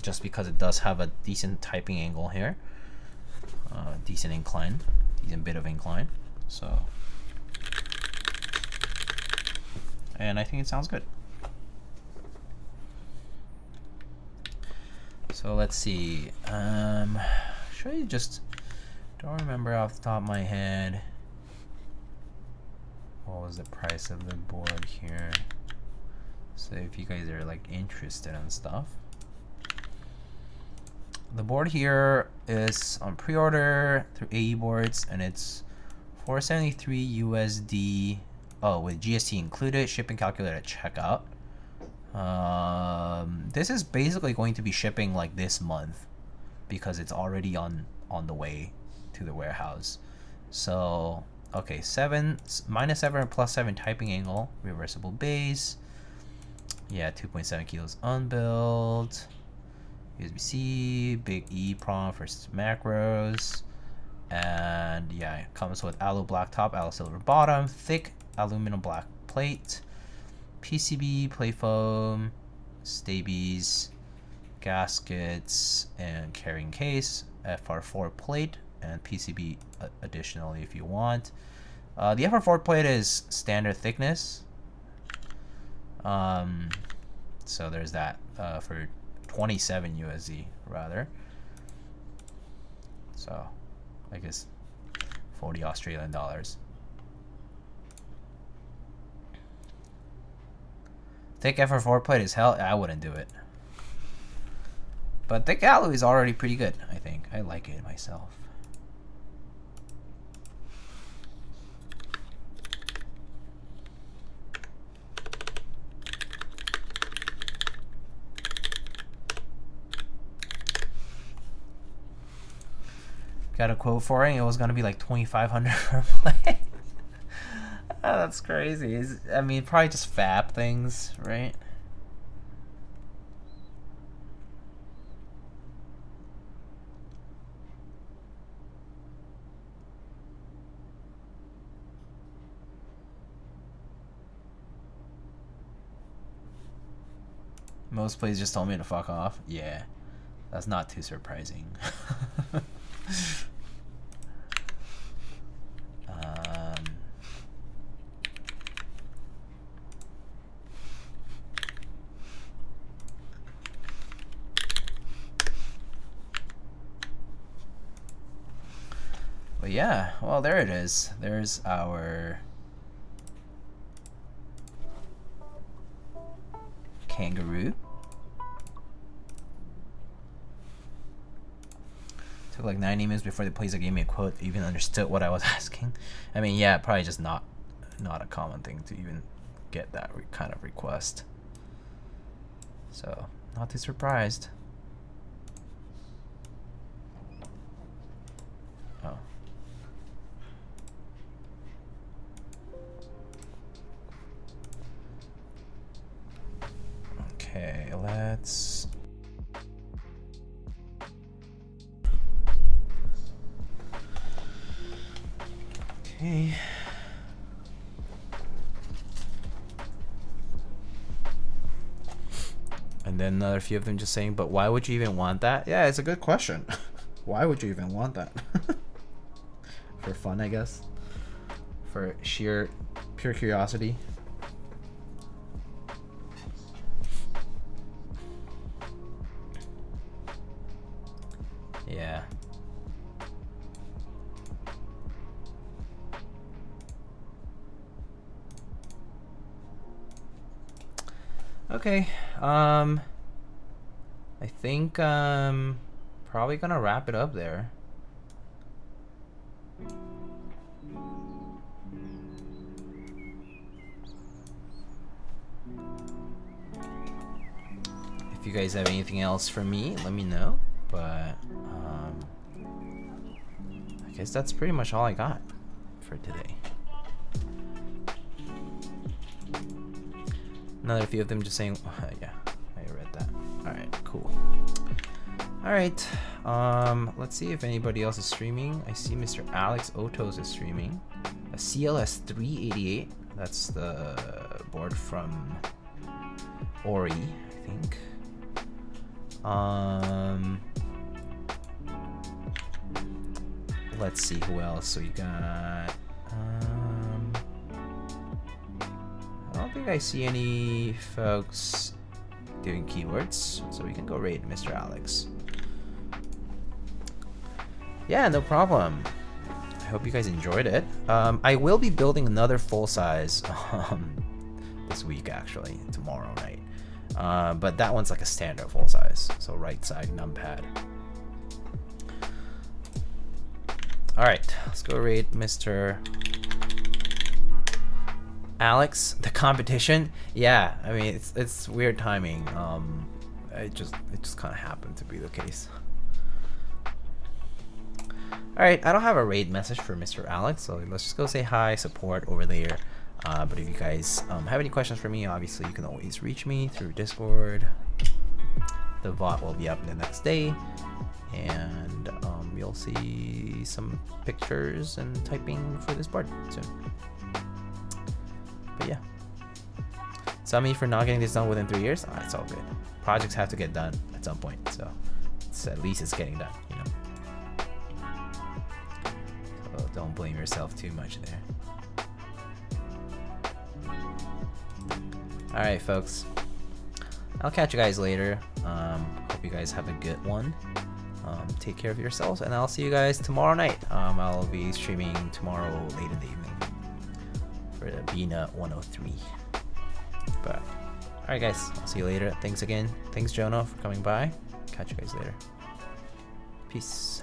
Just because it does have a decent typing angle here, decent bit of incline. So, and I think it sounds good. So let's see. Should I just don't remember off the top of my head. What was the price of the board here? So if you guys are like interested in stuff. The board here is on pre-order through AE Boards, and it's $473 USD. Oh, with GST included, shipping calculated at checkout. This is basically going to be shipping like this month because it's already on the way to the warehouse. So okay, -7 +7 typing angle, reversible base. Yeah, 2.7 kilos unbuilt. USB-C, big EEPROM for macros, and yeah, it comes with alu black top, alu silver bottom, thick aluminum black plate, PCB plate foam, Staebies, gaskets, and carrying case, FR4 plate, and PCB additionally if you want. The FR4 plate is standard thickness, so there's that for 27 USD rather. So I guess 40 Australian dollars. Thick FR4 plate is hell. I wouldn't do it. But thick alu is already pretty good, I think. I like it myself. Got a quote for it. It was gonna be like 2,500 per plate. Oh, that's crazy. I mean, probably just fab things, right? Most places just told me to fuck off. Yeah, that's not too surprising. But yeah, well, there it is. There's our Kangaroo. Took like 90 minutes before the placer gave me a quote, even understood what I was asking. I mean, yeah, probably just not a common thing to even get that kind of request. So, not too surprised. Oh. Okay, let's... Okay. And then another few of them just saying, but why would you even want that? Yeah, it's a good question. Why would you even want that? For fun, I guess. For pure curiosity. Yeah. Okay, I think probably gonna wrap it up there. If you guys have anything else for me, let me know. But I guess that's pretty much all I got for today. Another few of them just saying, yeah, I read that. All right, cool. All right, let's see if anybody else is streaming. I see Mr. Alex Otos is streaming. A CLS 388. That's the board from Ori, I think. Let's see who else we got. I don't think I see any folks doing keywords, so we can go raid Mr. Alex. Yeah, no problem. I hope you guys enjoyed it. I will be building another full size this week, actually, tomorrow night. But that one's like a standard full size, so right side numpad. All right, let's go raid Mr. Alex. The competition, yeah. I mean, it's weird timing. It just kind of happened to be the case. Alright, I don't have a raid message for Mr. Alex, so let's just go say hi, support over there. But if you guys have any questions for me, obviously you can always reach me through Discord. The VOD will be up the next day, and you'll see some pictures and typing for this board soon. But yeah. It's on me for not getting this done within 3 years. It's all good. Projects have to get done at some point, so at least it's getting done, you know. So don't blame yourself too much there. Alright, folks. I'll catch you guys later. Hope you guys have a good one. Take care of yourselves, and I'll see you guys tomorrow night. I'll be streaming tomorrow late in the evening for the Bina 103. But alright, guys, I'll see you later. Thanks again. Thanks, Jono, for coming by. Catch you guys later. Peace.